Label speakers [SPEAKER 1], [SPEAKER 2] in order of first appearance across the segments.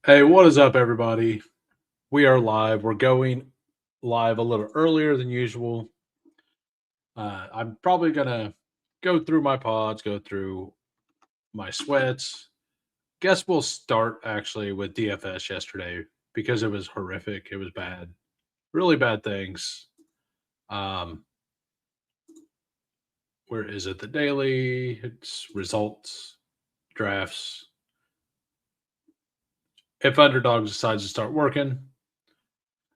[SPEAKER 1] Hey, what is up, everybody? We are live. We're going live a little earlier than usual. I'm probably going to go through my pods, go through my sweats. Guess we'll start actually with DFS yesterday because it was horrific. It was bad, really bad things. Um, where is it? The daily, it's results, drafts. If underdogs decides to start working.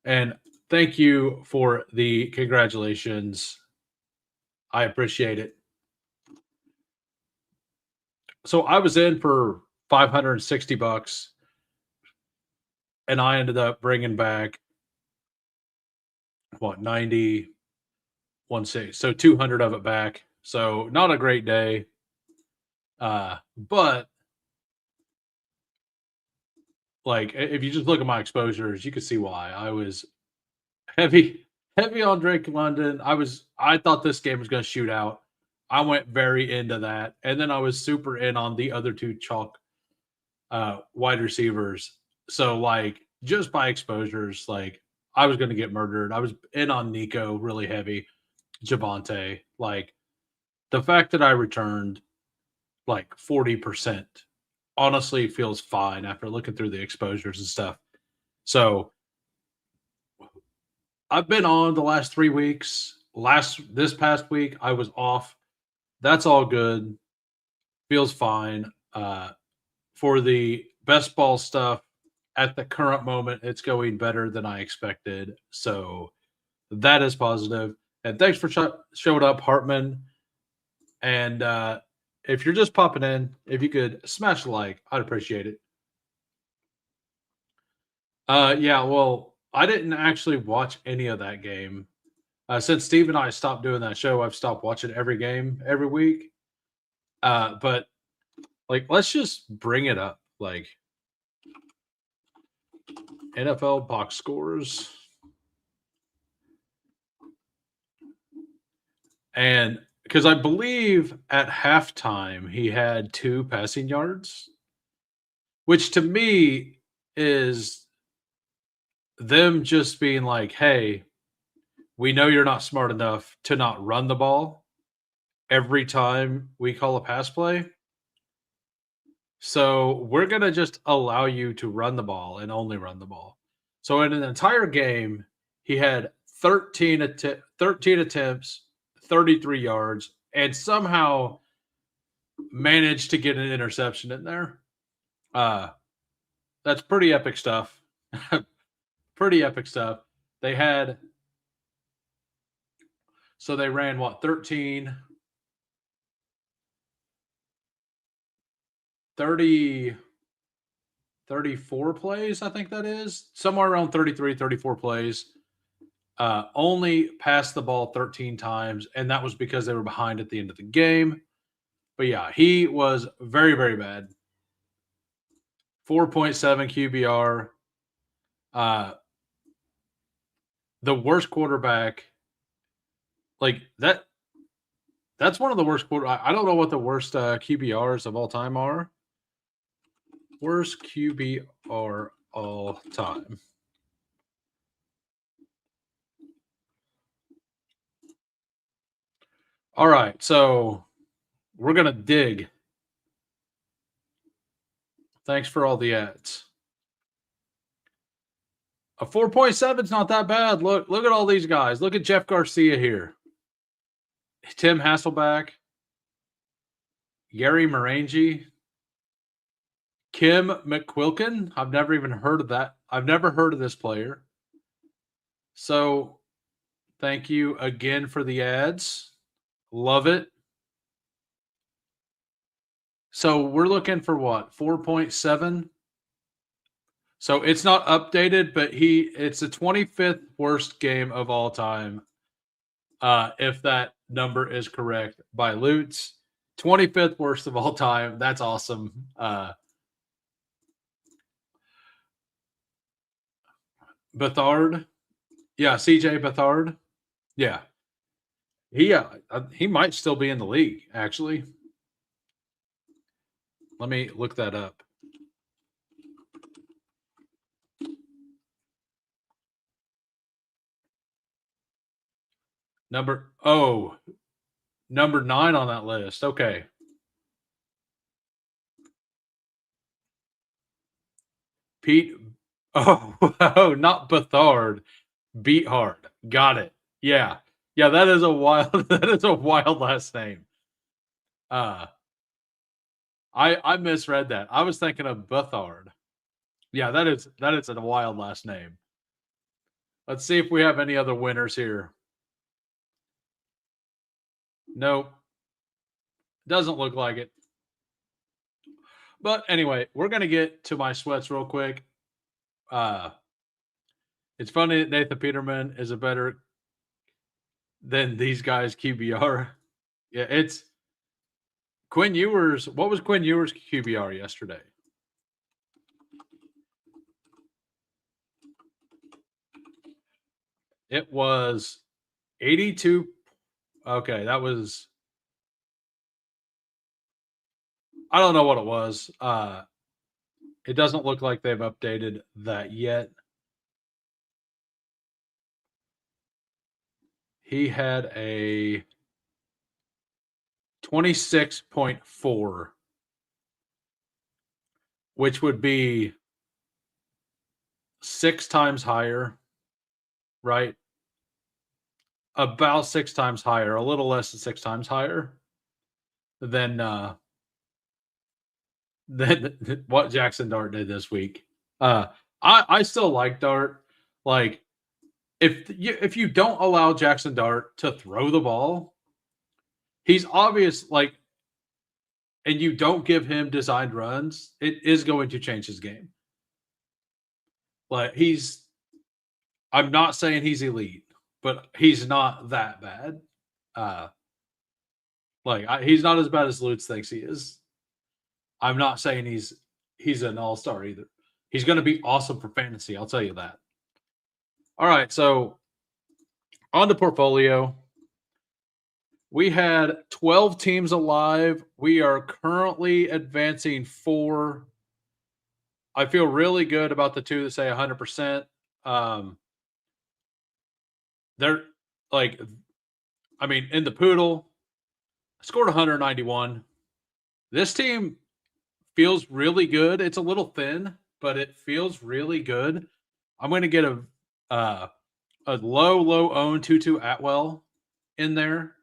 [SPEAKER 1] And thank you for the congratulations. I appreciate it. So I was in for $560 and I ended up bringing back what 90 160, so 200 of it back. So not a great day. But like if you just look at my exposures, you can see why. I was heavy on Drake London. I thought this game was going to shoot out. I went very into that, and then I was super in on the other two chalk wide receivers. So like just by exposures, like I was going to get murdered. I was in on Nico really heavy, Javante. Like the fact that I returned like 40% honestly feels fine after looking through the exposures and stuff. So I've been on the last 3 weeks. This past week I was off. That's all good. Feels fine. For the best ball stuff, at the current moment, it's going better than I expected. So that is positive. And thanks for showing up, Hartman. And if you're just popping in, if you could smash a like, I'd appreciate it. Yeah, well, I didn't actually watch any of that game. Since Steve and I stopped doing that show, I've stopped watching every game every week. But like, let's just bring it up. Like, NFL box scores. And because I believe at halftime he had 2 passing yards, which to me is them just being like, "Hey, we know you're not smart enough to not run the ball every time we call a pass play. So we're going to just allow you to run the ball and only run the ball." So in an entire game, he had 13 attempts, 33 yards, and somehow managed to get an interception in there. Uh, that's pretty epic stuff. Pretty epic stuff. They had, so they ran what, 13, 30, 34 plays, I think that is. Somewhere around 33, 34 plays. Only passed the ball 13 times, and that was because they were behind at the end of the game. But yeah, he was very, very bad. 4.7 QBR. The worst quarterback. Like that. That's one of the worst quarter. I don't know what the worst QBRs of all time are. Worst QBR all time. All right, so we're gonna dig. Thanks for all the ads. A 4.7 is not that bad. Look at all these guys. Look at Jeff Garcia here. Tim Hasselback, Gary Marangi, Kim McQuilkin. I've never even heard of that. I've never heard of this player. So thank you again for the ads. Love it. So we're looking for what? 4.7. So it's not updated, but it's the 25th worst game of all time. If that number is correct by Lutz. 25th worst of all time. That's awesome. Bethard. Yeah, CJ Bethard. Yeah. He might still be in the league, actually. Let me look that up. Number 9 on that list. Okay. Pete. Oh, not Bethard. Beat hard. Got it. Yeah. Yeah, that is a wild that is a wild last name. Uh, I misread that. I was thinking of Bethard. Yeah, that is a wild last name. Let's see if we have any other winners here. Nope. Doesn't look like it. But anyway, we're gonna get to my sweats real quick. Uh it's funny that Nathan Peterman is a better than these guys QBR. Yeah, it's Quinn Ewers. What was Quinn Ewers' QBR yesterday? It was 82. Okay, that was I don't know what it was. It doesn't look like they've updated that yet. He had a 26.4, which would be 6 times higher, right? About 6 times higher, a little less than 6 times higher than than what Jackson Dart did this week. I still like Dart. Like if you don't allow Jackson Dart to throw the ball, he's obvious like and you don't give him designed runs, it is going to change his game. Like I'm not saying he's elite, but he's not that bad. Uh he's not as bad as Lutz thinks he is. I'm not saying he's an all-star either. He's going to be awesome for fantasy, I'll tell you that. All right, so on the portfolio, we had 12 teams alive. We are currently advancing 4. I feel really good about the 2 that say 100%. They're like, I mean, in the Poodle, scored 191. This team feels really good. It's a little thin, but it feels really good. I'm going to get a low owned Tutu Atwell in there.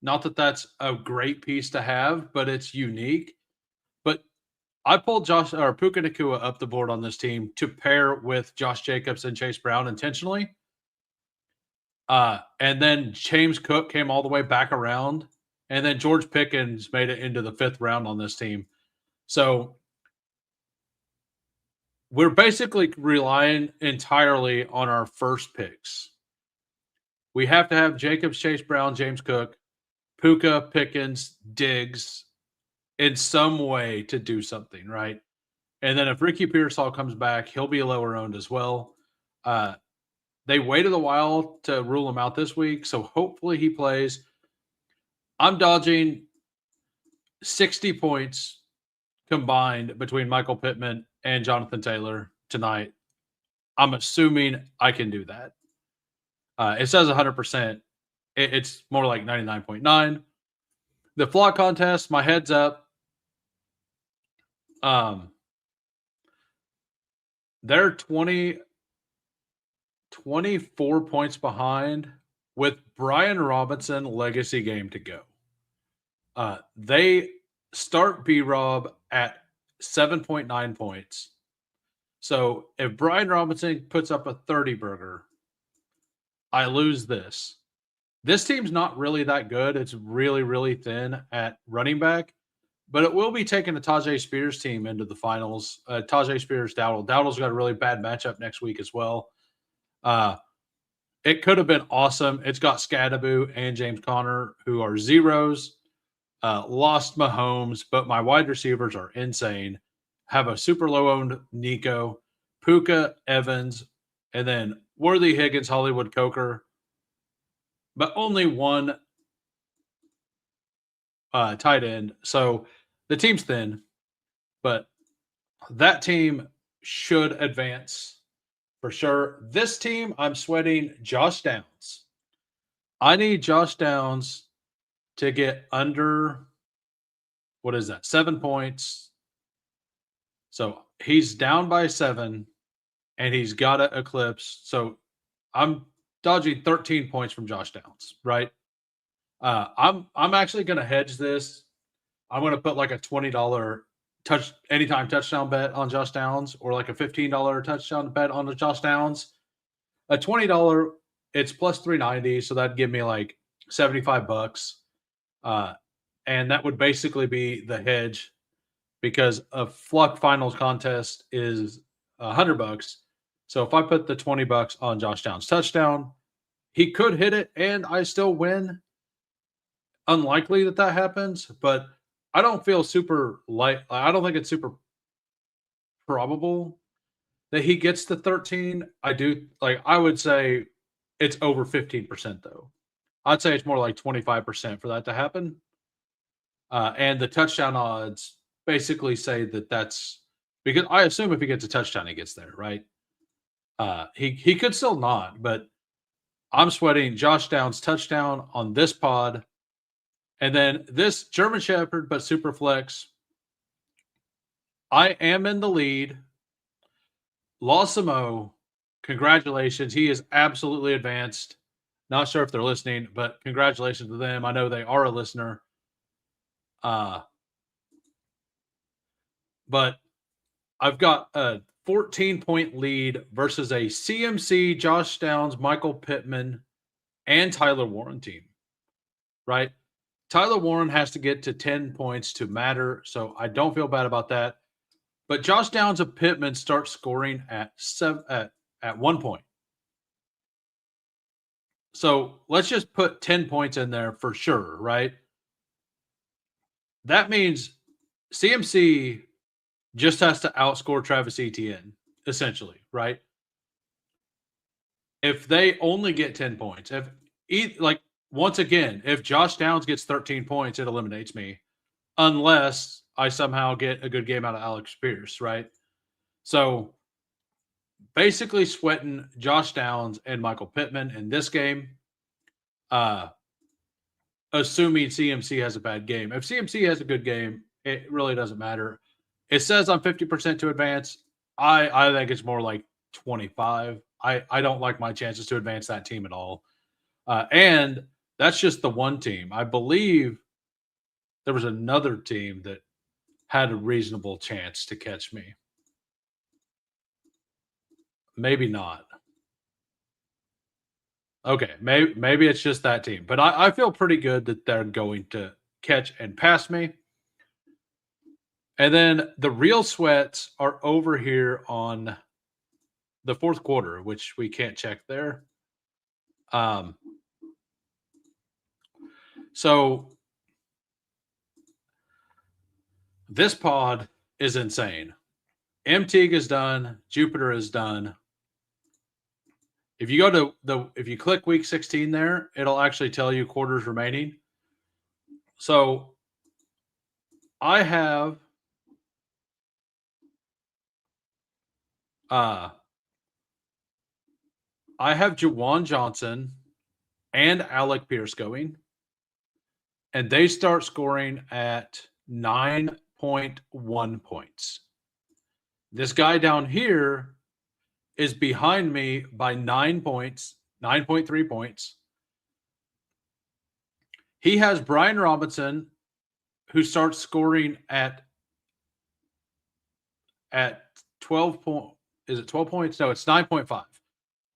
[SPEAKER 1] Not that that's a great piece to have, but it's unique. But I pulled Josh or Puka Nacua up the board on this team to pair with Josh Jacobs and Chase Brown intentionally. And then James Cook came all the way back around. And then George Pickens made it into the 5th round on this team. So we're basically relying entirely on our first picks. We have to have Jacobs, Chase Brown, James Cook, Puka, Pickens, Diggs in some way to do something, right? And then if Ricky Pearsall comes back, he'll be lower owned as well. They waited a while to rule him out this week, so hopefully he plays. I'm dodging 60 points combined between Michael Pittman and Jonathan Taylor tonight. I'm assuming I can do that. It says 100%. It's more like 99.9. The flock contest, my head's up. They're 24 points behind with Brian Robinson legacy game to go. They start B-Rob at 7.9 points. So if Brian Robinson puts up a 30 burger, I lose this. This team's not really that good. It's really, really thin at running back, but it will be taking the Tajay Spears team into the finals. Tajay Spears, Dowdle. Dowdle's got a really bad matchup next week as well. It could have been awesome. It's got Scadaboo and James Conner, who are zeros. Lost Mahomes, but my wide receivers are insane. Have a super low owned Nico, Puka, Evans, and then Worthy, Higgins, Hollywood, Coker, but only one tight end. So the team's thin, but that team should advance for sure. This team, I'm sweating Josh Downs. I need Josh Downs to get under, what is that, 7 points. So he's down by 7 and he's got to eclipse. So I'm dodging 13 points from Josh Downs, right? I'm actually going to hedge this. I'm going to put like a $20 anytime touchdown bet on Josh Downs, or like a $15 touchdown bet on the Josh Downs. A $20, it's plus 390, so that'd give me like $75. Uh, and that would basically be the hedge, because a Fluck finals contest is $100. So if I put the $20 on Josh Downs touchdown, he could hit it and I still win. Unlikely that that happens, but I don't feel super light. I don't think it's super probable that he gets to 13. I do, like, I would say it's over 15% though. I'd say it's more like 25% for that to happen. And the touchdown odds basically say that that's because I assume if he gets a touchdown, he gets there, right? He could still not, but I'm sweating Josh Downs touchdown on this pod. And then this German Shepherd, but super flex. I am in the lead. Lawsimo, congratulations. He is absolutely advanced. Not sure if they're listening, but congratulations to them. I know they are a listener. But I've got a 14-point lead versus a CMC, Josh Downs, Michael Pittman, and Tyler Warren team, right? Tyler Warren has to get to 10 points to matter, so I don't feel bad about that. But Josh Downs and Pittman start scoring at 1 point. So let's just put 10 points in there for sure, right? That means CMC just has to outscore Travis Etienne, essentially, right? If they only get 10 points, once again, if Josh Downs gets 13 points, it eliminates me, unless I somehow get a good game out of Alex Pierce, right? So basically sweating Josh Downs and Michael Pittman in this game, assuming CMC has a bad game. If CMC has a good game, it really doesn't matter. It says I'm 50% to advance. I think it's more like 25. I don't like my chances to advance that team at all. And that's just the one team. I believe there was another team that had a reasonable chance to catch me. Maybe not. Okay, maybe it's just that team. But I feel pretty good that they're going to catch and pass me. And then the real sweats are over here on the fourth quarter, which we can't check there. So this pod is insane. MTG is done. Jupiter is done. If you go to if you click week 16 there, it'll actually tell you quarters remaining. So I have Jawan Johnson and Alec Pierce going, and they start scoring at 9.1 points. This guy down here is behind me by 9 points, 9.3 points. He has Brian Robinson, who starts scoring at 12 points. Is it 12 points? No, it's 9.5.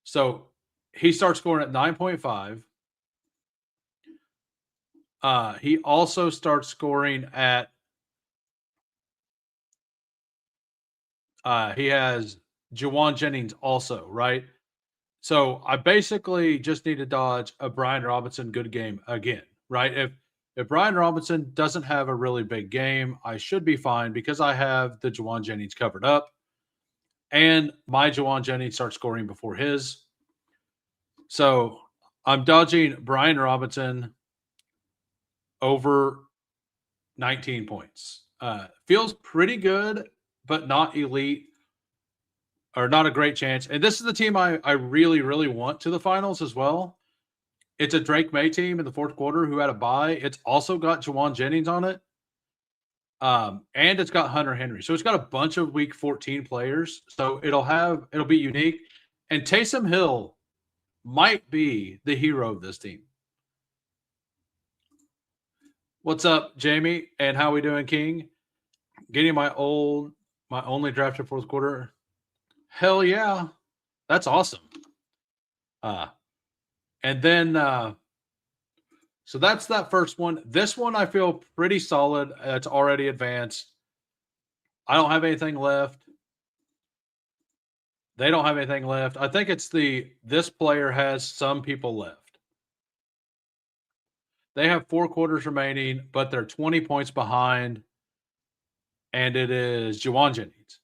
[SPEAKER 1] So he starts scoring at 9.5. He also starts scoring at he has Jawan Jennings also, right? So I basically just need to dodge a Brian Robinson good game again, right? If Brian Robinson doesn't have a really big game, I should be fine because I have the Jawan Jennings covered up. And my Jawan Jennings starts scoring before his. So I'm dodging Brian Robinson over 19 points. Feels pretty good, but not elite or not a great chance. And this is the team I really, really want to the finals as well. It's a Drake May team in the fourth quarter who had a bye. It's also got Jawan Jennings on it. And it's got Hunter Henry. So it's got a bunch of week 14 players. So it'll be unique. And Taysom Hill might be the hero of this team. What's up, Jamie? And how we doing, King? Getting my only drafted fourth quarter. Hell yeah. That's awesome. And then so that's that first one. This one I feel pretty solid. It's already advanced. I don't have anything left. They don't have anything left. I think it's this player has some people left. They have 4 quarters remaining, but they're 20 points behind. And it is Juwan Jennings.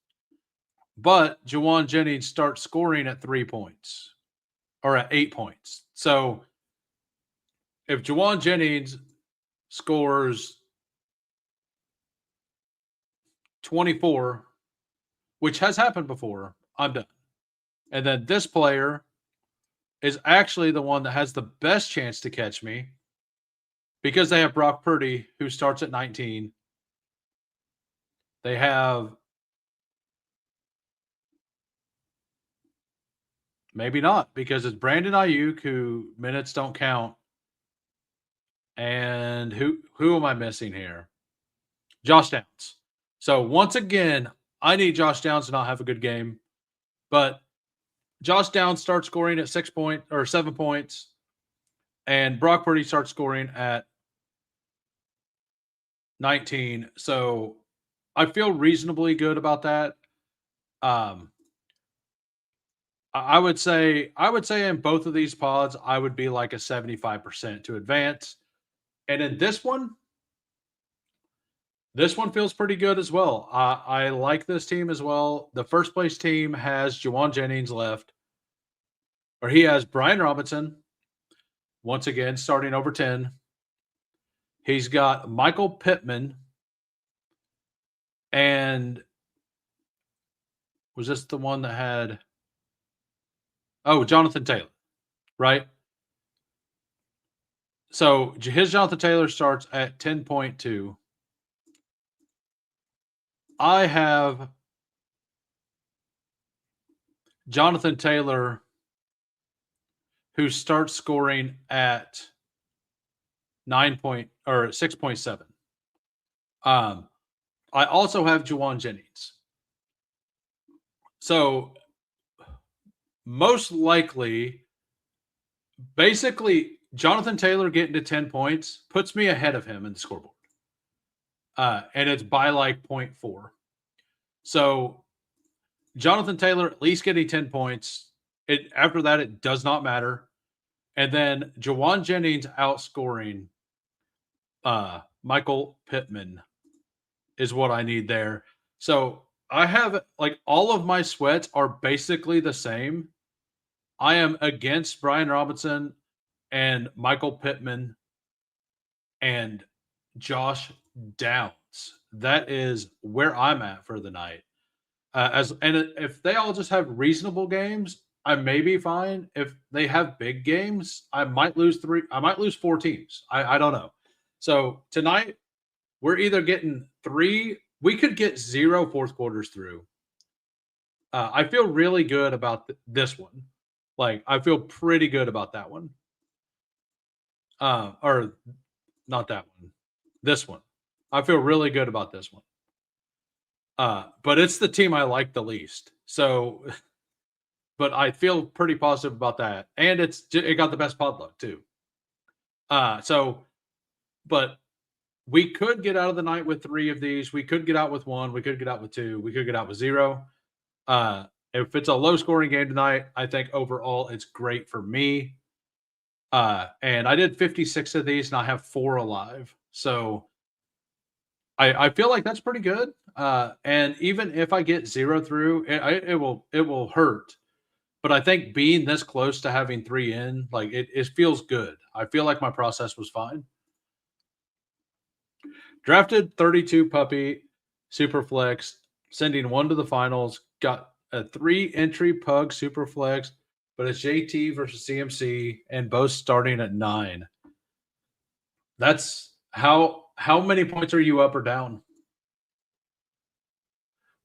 [SPEAKER 1] But Juwan Jennings starts scoring at 3 points or at 8 points. So if Juwan Jennings scores 24, which has happened before, I'm done. And then this player is actually the one that has the best chance to catch me because they have Brock Purdy, who starts at 19. They have maybe not because it's Brandon Ayuk, who minutes don't count. And who am I missing here? Josh Downs. So once again, I need Josh Downs to not have a good game. But Josh Downs starts scoring at 7 points. And Brock Purdy starts scoring at 19. So I feel reasonably good about that. I would say in both of these pods, I would be like a 75% to advance. And in this one feels pretty good as well. I like this team as well. The first place team has Juwan Jennings left, or he has Brian Robinson, once again, starting over 10. He's got Michael Pittman, and was this the one that had Jonathan Taylor, right? So his Jonathan Taylor starts at 10.2. I have Jonathan Taylor, who starts scoring at 6.7. I also have Juwan Jennings. So most likely, basically, Jonathan Taylor getting to 10 points puts me ahead of him in the scoreboard. And it's by like 0.4. So Jonathan Taylor at least getting 10 points. After that, it does not matter. And then Juwan Jennings outscoring Michael Pittman is what I need there. So I have like all of my sweats are basically the same. I am against Brian Robinson and Michael Pittman and Josh Downs. That is where I'm at for the night. If they all just have reasonable games, I may be fine. If they have big games, I might lose 3. I might lose 4 teams. I don't know. So tonight, we're either getting 3. We could get 0 fourth quarters through. I feel really good about this one. Like, I feel pretty good about that one. Or not that one. This one. I feel really good about this one. But it's the team I like the least. So, but I feel pretty positive about that. And it got the best pod luck too. But we could get out of the night with 3 of these. We could get out with 1. We could get out with 2. We could get out with 0. If it's a low scoring game tonight, I think overall it's great for me. And I did 56 of these and I have 4 alive. So I feel like that's pretty good. And even if I get 0 through, it will hurt. But I think being this close to having 3 in, like it feels good. I feel like my process was fine. Drafted 32 puppy, super flex, sending 1 to the finals, got a 3 entry pug super flex, but it's JT versus CMC, and both starting at 9. That's how many points are you up or down?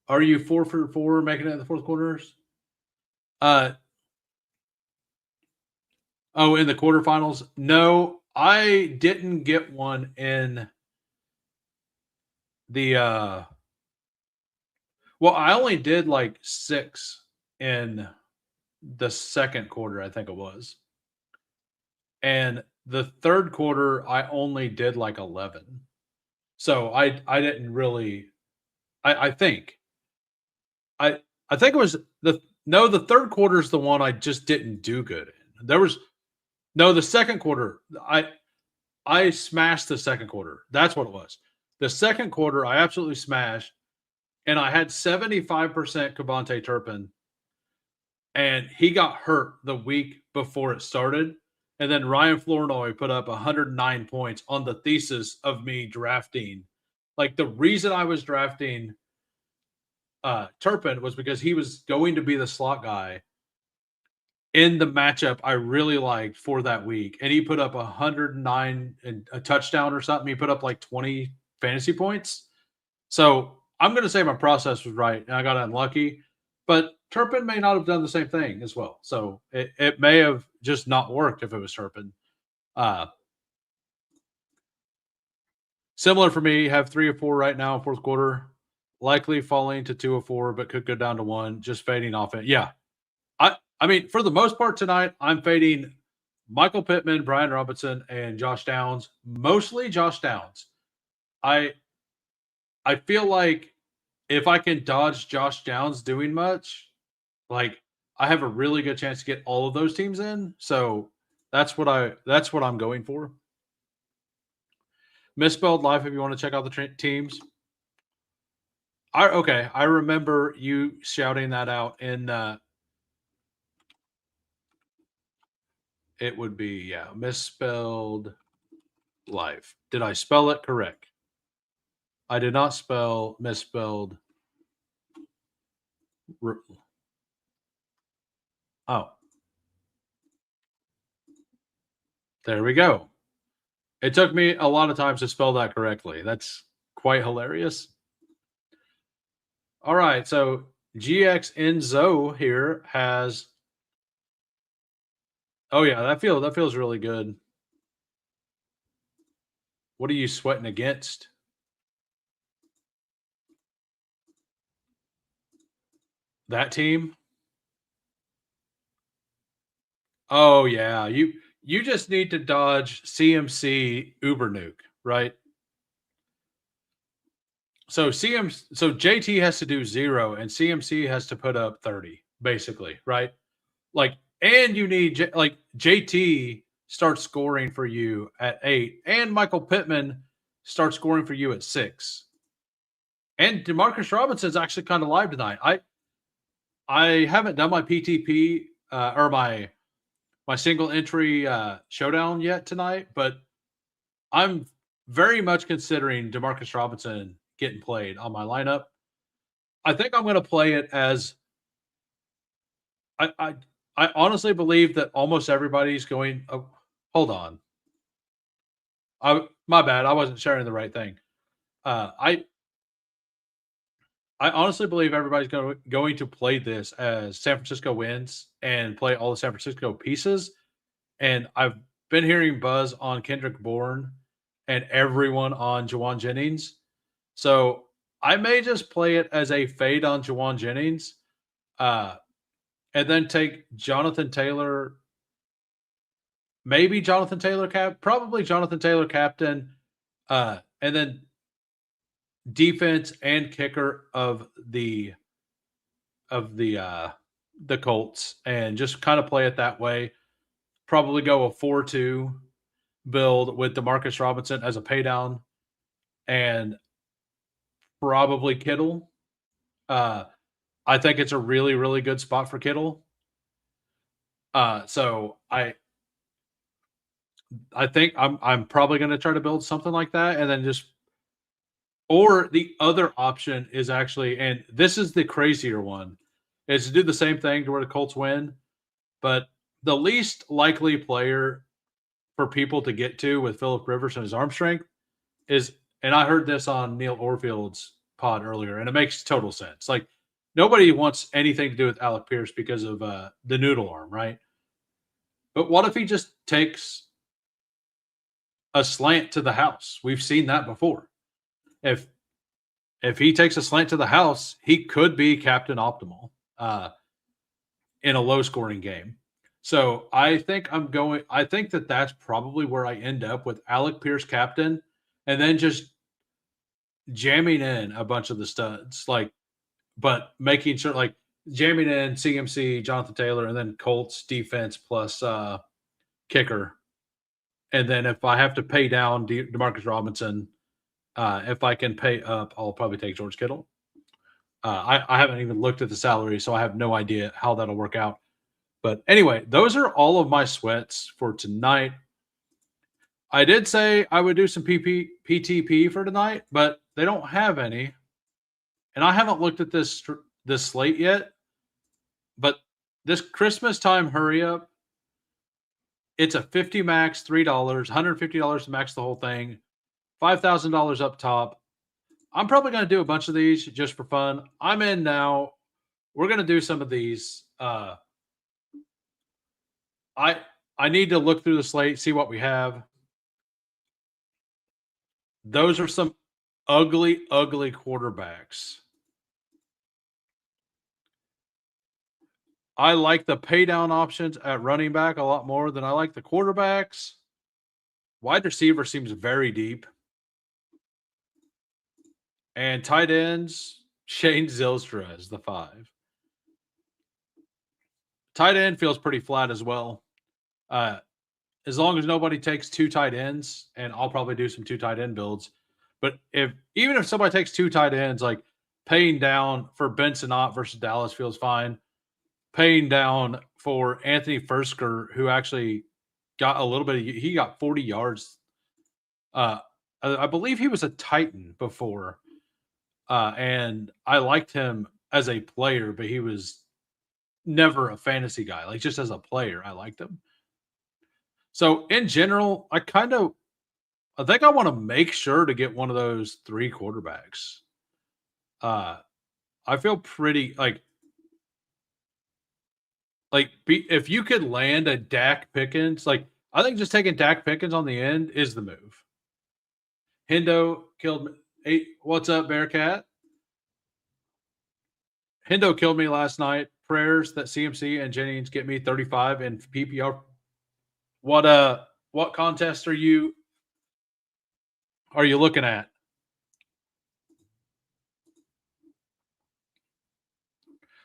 [SPEAKER 1] Are you 4 for 4 making it in the fourth quarters? Uh oh, in the quarterfinals? No, I didn't get one in the well, I only did like 6 in the second quarter, I think it was. And the third quarter, I only did like 11. So I didn't really I think I I think it was the no, the third quarter is the one I just didn't do good in. There was no, the second quarter, I smashed the second quarter. That's what it was. The second quarter, I absolutely smashed, and I had 75% Cavante Turpin, and he got hurt the week before it started. And then Ryan Flournoy put up 109 points on the thesis of me drafting. Like the reason I was drafting Turpin was because he was going to be the slot guy in the matchup I really liked for that week. And he put up 109 and a touchdown or something. He put up like 20 fantasy points. So I'm going to say my process was right and I got unlucky, but Turpin may not have done the same thing as well. So it may have just not worked if it was Turpin. Similar for me, have 3 or 4 right now in fourth quarter, likely falling to 2 or 4, but could go down to 1, just fading off it. Yeah. I mean, for the most part tonight, I'm fading Michael Pittman, Brian Robinson, and Josh Downs, mostly Josh Downs. I feel like if I can dodge Josh Downs doing much, like I have a really good chance to get all of those teams in. So that's what I'm going for. Misspelled life if you want to check out the teams. I remember you shouting that out in it would be misspelled life. Did I spell it correct? I did not spell misspelled. Oh, there we go. It took me a lot of times to spell that correctly. That's quite hilarious. All right, so GX Enzo here has. Oh yeah, that feels really good. What are you sweating against? That team? Oh yeah, you just need to dodge CMC Uber Nuke, right? So JT has to do 0 and CMC has to put up 30 basically, right? Like and you need like JT starts scoring for you at 8 and Michael Pittman starts scoring for you at 6. And Demarcus Robinson's actually kind of live tonight. I haven't done my PTP or my single entry showdown yet tonight, but I'm very much considering Demarcus Robinson getting played on my lineup. I think I'm going to play it as I honestly believe that almost everybody's going. Oh, hold on, my bad. I wasn't sharing the right thing. I honestly believe everybody's going to play this as San Francisco wins and play all the San Francisco pieces. And I've been hearing buzz on Kendrick Bourne and everyone on Juwan Jennings. So I may just play it as a fade on Juwan Jennings and then take Jonathan Taylor, maybe Jonathan Taylor probably Jonathan Taylor captain, and then defense and kicker of the Colts and just kind of play it that way. Probably go a 4-2 build with Demarcus Robinson as a pay down and probably Kittle. I think it's a really, really good spot for Kittle. So I think I'm probably going to try to build something like that, and then just. Or the other option is actually, and this is the crazier one, is to do the same thing to where the Colts win, But the least likely player for people to get to with Philip Rivers and his arm strength is, and I heard this on Neil Orfield's pod earlier, and it makes total sense. Like nobody wants anything to do with Alec Pierce because of the noodle arm, right? But what if he just takes a slant to the house? We've seen that before. If if he takes a slant to the house, he could be captain optimal in a low scoring game. So I think that that's probably where I end up with Alec Pierce captain, and then just jamming in a bunch of the studs, like, but making sure like jamming in CMC, Jonathan Taylor, and then Colts defense plus kicker. And then if I have to pay down Demarcus Robinson, if I can pay up, I'll probably take George Kittle. I haven't even looked at the salary, so I have no idea how that'll work out. But anyway, those are all of my sweats for tonight. I did say I would do some PTP for tonight, but they don't have any. And I haven't looked at this slate yet. But this Christmas time hurry up, it's a 50 max, $3, $150 to max the whole thing, $5,000 up top. I'm probably going to do a bunch of these just for fun. I'm in now. We're going to do some of these. I need to look through the slate, see what we have. Those are some ugly, ugly quarterbacks. I like the pay down options at running back a lot more than I like the quarterbacks. Wide receiver seems very deep. And tight ends, Shane Zylstra is the 5. Tight end feels pretty flat as well. As long as nobody takes 2 tight ends, and I'll probably do some 2 tight end builds. But even if somebody takes 2 tight ends, like paying down for Benson Ott versus Dallas feels fine. Paying down for Anthony Fursker, who actually got a little bit, he got 40 yards. I believe he was a Titan before. And I liked him as a player, but he was never a fantasy guy. Like just as a player, I liked him. So in general, I think I want to make sure to get one of those 3 quarterbacks. I feel pretty if you could land a Dak Pickens, like I think just taking Dak Pickens on the end is the move. Hendo killed me. Hey, what's up, Bearcat? Hendo killed me last night. Prayers that CMC and Jennings get me 35 in PPR. What contest are you looking at?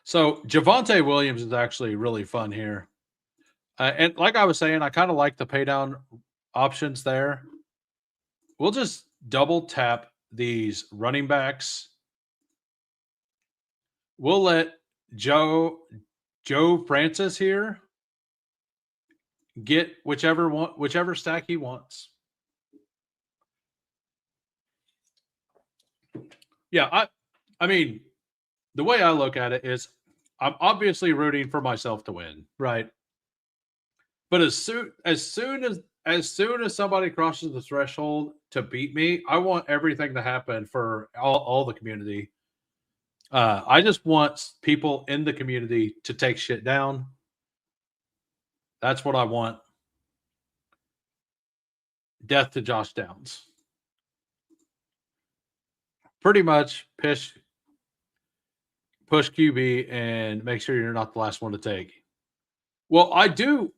[SPEAKER 1] So Javonte Williams is actually really fun here. And like I was saying, I kind of like the pay down options there. We'll just double tap these running backs. We'll let Joe Francis here get whichever stack he wants. Yeah, I mean, the way I look at it is I'm obviously rooting for myself to win, right? But as soon as somebody crosses the threshold to beat me, I want everything to happen for all the community. I just want people in the community to take shit down. That's what I want. Death to Josh Downs. Pretty much push QB and make sure you're not the last one to take. Well, I do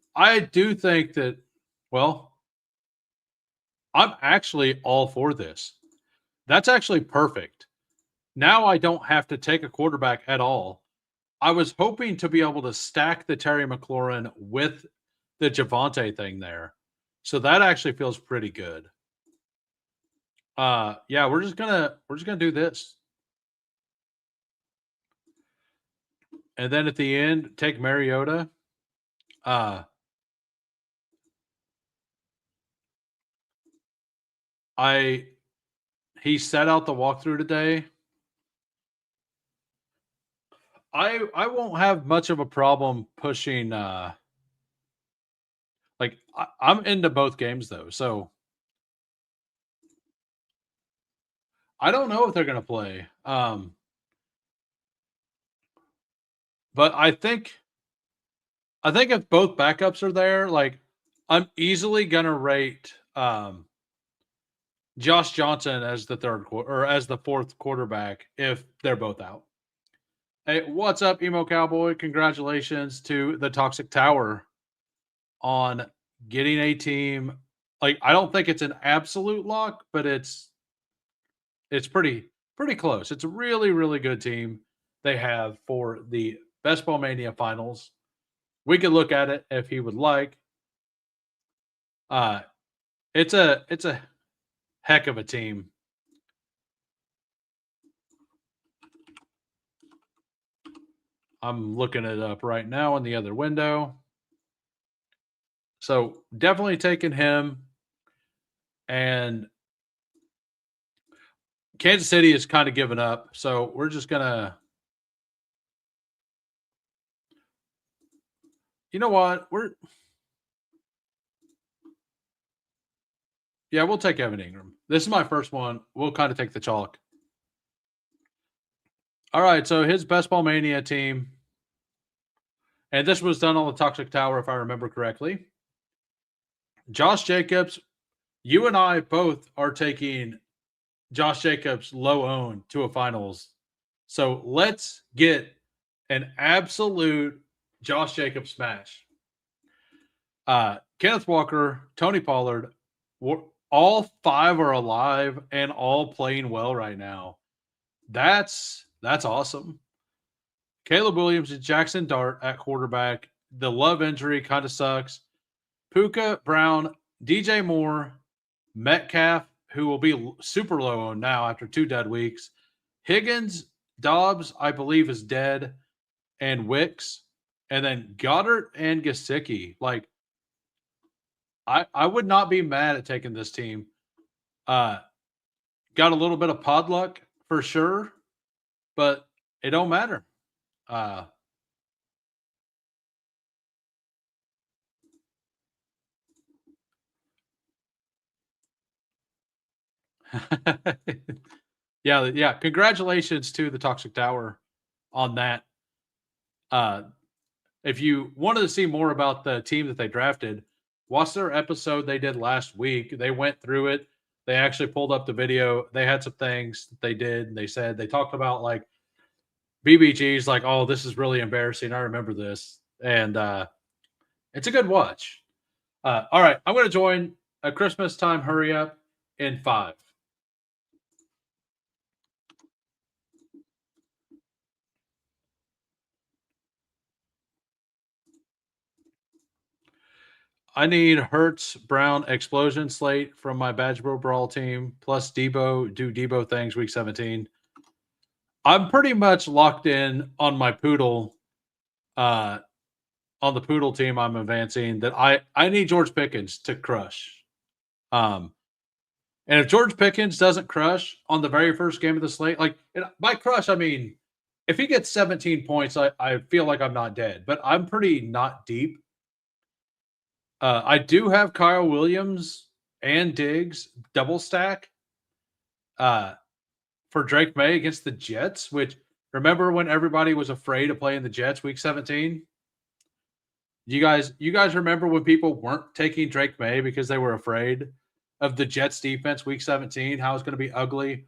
[SPEAKER 1] think that, well, I'm actually all for this. That's actually perfect. Now I don't have to take a quarterback at all. I was hoping to be able to stack the Terry McLaurin with the Javonte thing there. So that actually feels pretty good. Yeah, we're just gonna do this. And then at the end, take Mariota. He set out the walkthrough today. I won't have much of a problem pushing Like I'm into both games though, so I don't know if they're gonna play. But I think if both backups are there, like I'm easily gonna rate Josh Johnson as the third quarter or as the fourth quarterback if they're both out. Hey, what's up, emo cowboy? Congratulations to the Toxic Tower on getting a team. Like I don't think it's an absolute lock, but it's pretty close. It's a really really good team they have for the Bestball Mania finals. We could look at it if he would like. Uh, it's a heck of a team. I'm looking it up right now in the other window. So definitely taking him. And Kansas City is kind of given up. So we're just gonna, you know what? We'll take Evan Ingram. This is my first one. We'll kind of take the chalk. All right. So his Best Ball Mania team, and this was done on the Toxic Tower, if I remember correctly. Josh Jacobs, you and I both are taking Josh Jacobs low owned to a finals. So let's get an absolute Josh Jacobs smash. Kenneth Walker, Tony Pollard, all five are alive and all playing well right now. That's awesome. Caleb Williams and Jackson Dart at quarterback. The Love injury kind of sucks. Puka, Brown, DJ Moore, Metcalf, who will be super low on now after 2 dead weeks. Higgins, Dobbs, I believe, is dead, and Wicks, and then Goddard and Gesicki. Like, I would not be mad at taking this team. Got a little bit of pod luck for sure, but it don't matter. Yeah. Congratulations to the Toxic Tower on that. Uh, if you wanted to see more about the team that they drafted, watch their episode they did last week. They went through it. They actually pulled up the video. They had some things that they did. They said they talked about like BBG's like, oh, this is really embarrassing. I remember this. And it's a good watch. All right. I'm going to join a Christmas time hurry up in 5. I need Hertz, Brown, Explosion slate from my Badge Bro Brawl team, plus Debo, do Debo things week 17. I'm pretty much locked in on my Poodle, on the Poodle team I'm advancing that I need George Pickens to crush. Um, and if George Pickens doesn't crush on the very first game of the slate, like by crush, I mean, if he gets 17 points, I feel like I'm not dead, but I'm pretty not deep. I do have Kyle Williams and Diggs double stack for Drake May against the Jets, which remember when everybody was afraid of playing the Jets week 17? You guys remember when people weren't taking Drake May because they were afraid of the Jets defense week 17, how it's going to be ugly?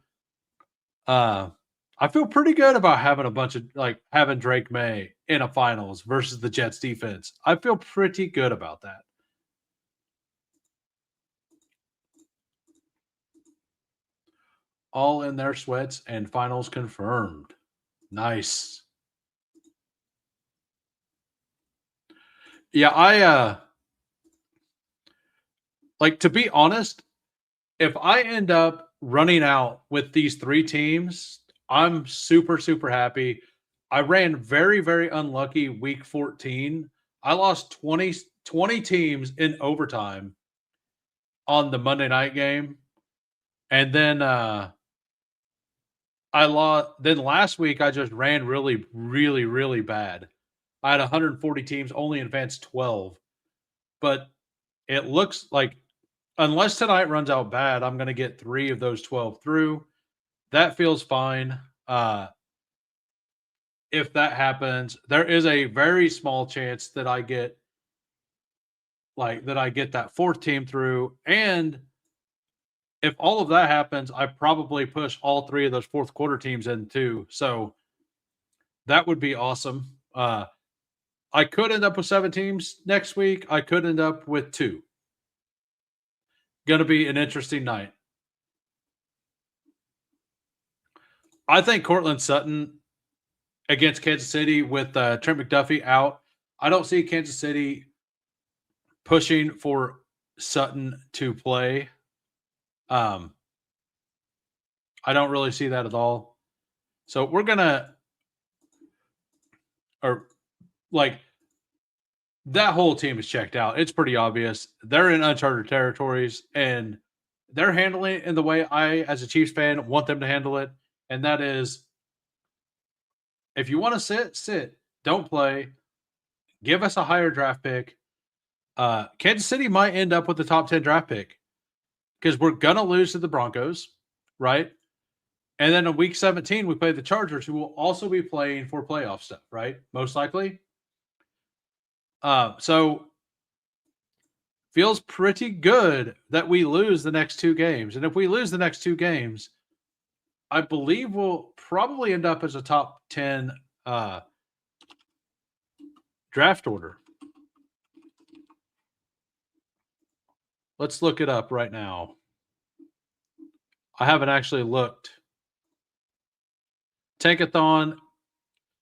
[SPEAKER 1] I feel pretty good about having a bunch of like having Drake May in a finals versus the Jets defense. I feel pretty good about that. All in their sweats and finals confirmed. Nice. Yeah, I like to be honest, if I end up running out with these 3 teams, I'm super super happy. I ran very very unlucky week 14. I lost 20 teams in overtime on the Monday night game. And then I lost then last week I just ran really really really bad. I had 140 teams, only advanced 12. But It looks like unless tonight runs out bad, I'm going to get 3 of those 12 through. That feels fine. If that happens, there is a very small chance that I get that fourth team through. And if all of that happens, I probably push all 3 of those fourth quarter teams in too. So that would be awesome. I could end up with 7 teams next week. I could end up with 2. Going to be an interesting night. I think Cortland Sutton against Kansas City with Trent McDuffie out. I don't see Kansas City pushing for Sutton to play. I don't really see that at all. So we're gonna, or like that whole team is checked out. It's pretty obvious. They're in uncharted territories, and they're handling it in the way I, as a Chiefs fan, want them to handle it. And that is, if you want to sit. Don't play. Give us a higher draft pick. Kansas City might end up with the top 10 draft pick because we're going to lose to the Broncos, right? And then in week 17, we play the Chargers, who will also be playing for playoff stuff, right? Most likely. So feels pretty good that we lose the next 2 games. And if we lose the next 2 games, I believe we'll probably end up as a top 10 draft order. Let's look it up right now. I haven't actually looked. Tankathon.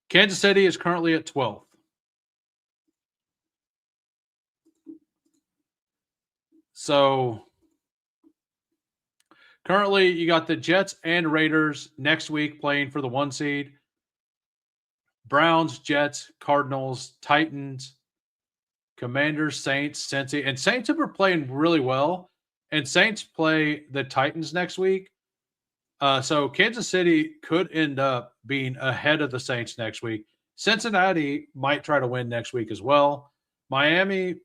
[SPEAKER 1] Kansas City is currently at 12th. So currently you got the Jets and Raiders next week playing for the 1 seed. Browns, Jets, Cardinals, Titans, Commanders, Saints, Cincy. And Saints have been playing really well. And Saints play the Titans next week. So Kansas City could end up being ahead of the Saints next week. Cincinnati might try to win next week as well. Miami,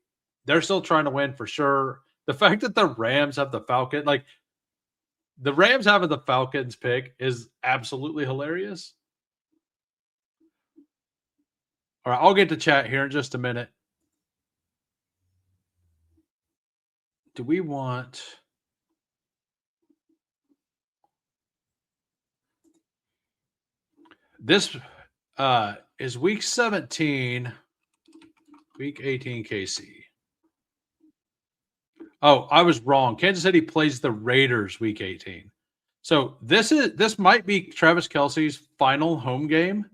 [SPEAKER 1] they're still trying to win for sure. The fact that the Rams have the Falcon, like the Rams having the Falcons pick is absolutely hilarious. All right, I'll get to chat here in just a minute. Do we want... This is week 17, week 18 KC. Oh, I was wrong. Kansas City plays the Raiders week 18. So this might be Travis Kelce's final home game.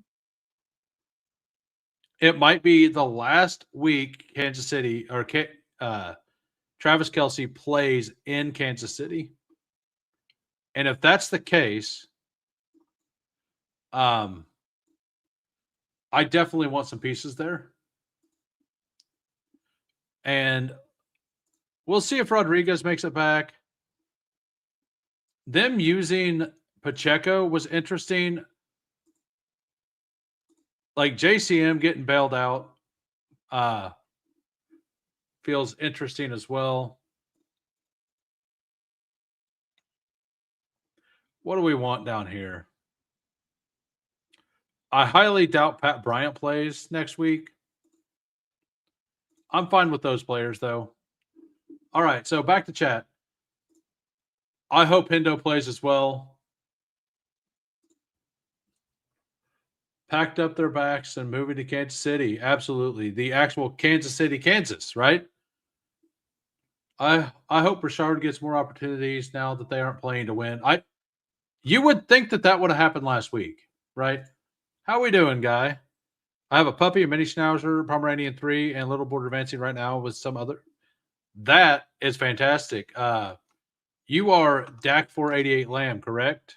[SPEAKER 1] It might be the last week Kansas City or Travis Kelce plays in Kansas City. And if that's the case, I definitely want some pieces there. And we'll see if Rodriguez makes it back. Them using Pacheco was interesting. Like JCM getting bailed out feels interesting as well. What do we want down here? I highly doubt Pat Bryant plays next week. I'm fine with those players, though. All right, so back to chat. I hope Hendo plays as well. Packed up their backs and moving to Kansas City. Absolutely. The actual Kansas City, Kansas, right? I hope Richard gets more opportunities now that they aren't playing to win. You would think that would have happened last week, right? How we doing, guy? I have a puppy, a mini schnauzer, Pomeranian 3, and little border advancing right now with some other. That is fantastic. You are DAC 488 Lamb, correct?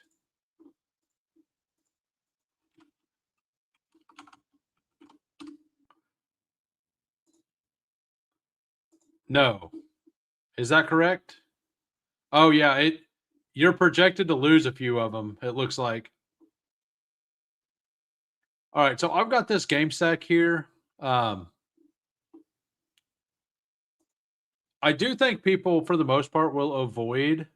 [SPEAKER 1] No. Is that correct? Oh, yeah. You're projected to lose a few of them, it looks like. All right, so I've got this game stack here. I do think people, for the most part, will avoid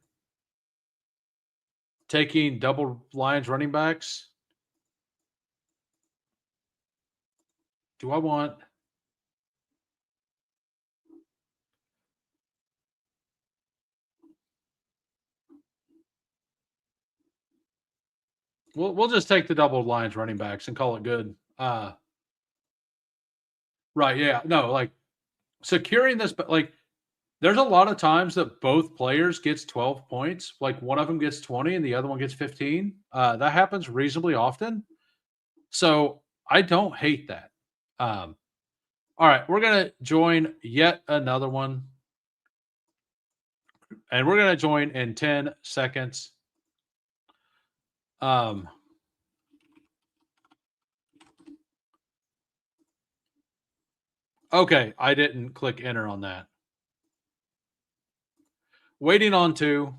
[SPEAKER 1] taking double Lions running backs. Do I want? We'll just take the double Lions running backs and call it good. Right? Yeah. No, like securing this, but like there's a lot of times that both players gets 12 points. Like one of them gets 20 and the other one gets 15. That happens reasonably often. So I don't hate that. Um, all right, we're gonna join yet another one, and we're gonna join in 10 seconds. Um, okay, I didn't click enter on that. Waiting on two.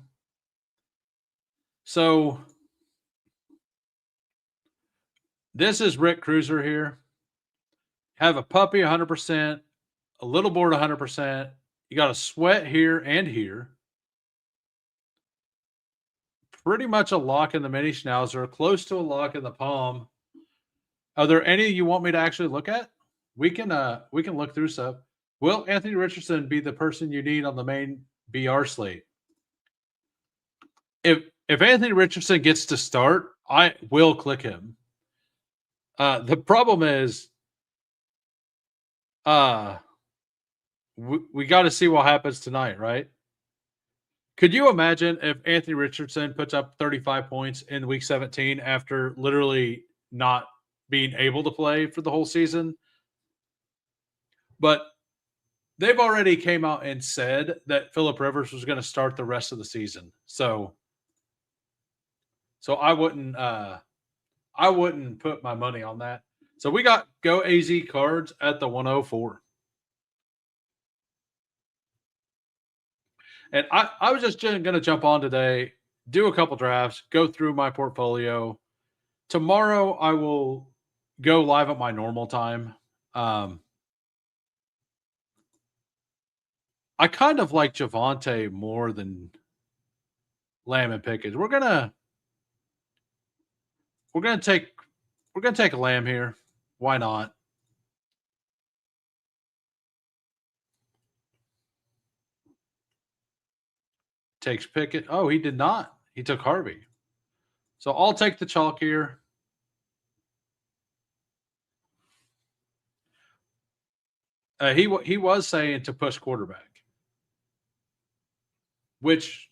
[SPEAKER 1] So this is Rick Cruiser here. Have a puppy 100%, a little board 100%. You got a sweat here and here. Pretty much a lock in the mini schnauzer, close to a lock in the palm. Are there any you want me to actually look at? We can look through stuff. Will Anthony Richardson be the person you need on the main BR slate? If Anthony Richardson gets to start, I will click him. The problem is, we got to see what happens tonight, right? Could you imagine if Anthony Richardson puts up 35 points in week 17 after literally not being able to play for the whole season? But they've already came out and said that Philip Rivers was going to start the rest of the season. So I wouldn't put my money on that. So we got Go AZ cards at the 104. And I was just going to jump on today, do a couple drafts, go through my portfolio. Tomorrow I will go live at my normal time. I kind of like Javante more than Lamb and Pickens. We're gonna take a Lamb here. Why not? Takes Pickett. Oh, he did not. He took Harvey. So I'll take the chalk here. He was saying to push quarterback, which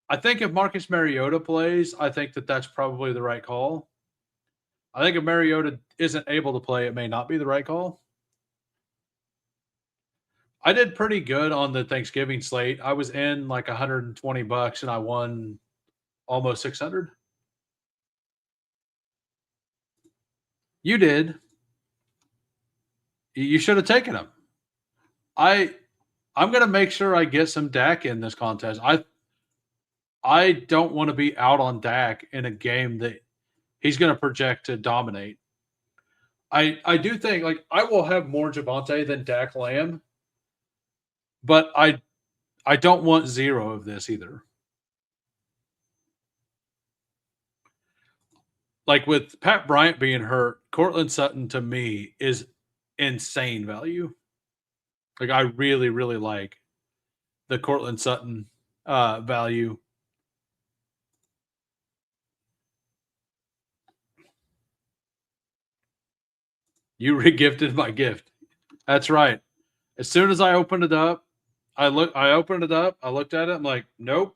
[SPEAKER 1] I think if Marcus Mariota plays, I think that's probably the right call. I think if Mariota isn't able to play, it may not be the right call. I did pretty good on the Thanksgiving slate. I was in like $120 and I won almost 600. You did. You should have taken him. I'm going to make sure I get some Dak in this contest. I don't want to be out on Dak in a game that he's going to project to dominate. I do think like I will have more Javante than Dak Lamb, but I don't want zero of this either. Like with Pat Bryant being hurt, Cortland Sutton to me is insane value. Like I really, really like the Cortland Sutton value. You regifted my gift. That's right. As soon as I opened it up, I opened it up, I looked at it, I'm like, nope.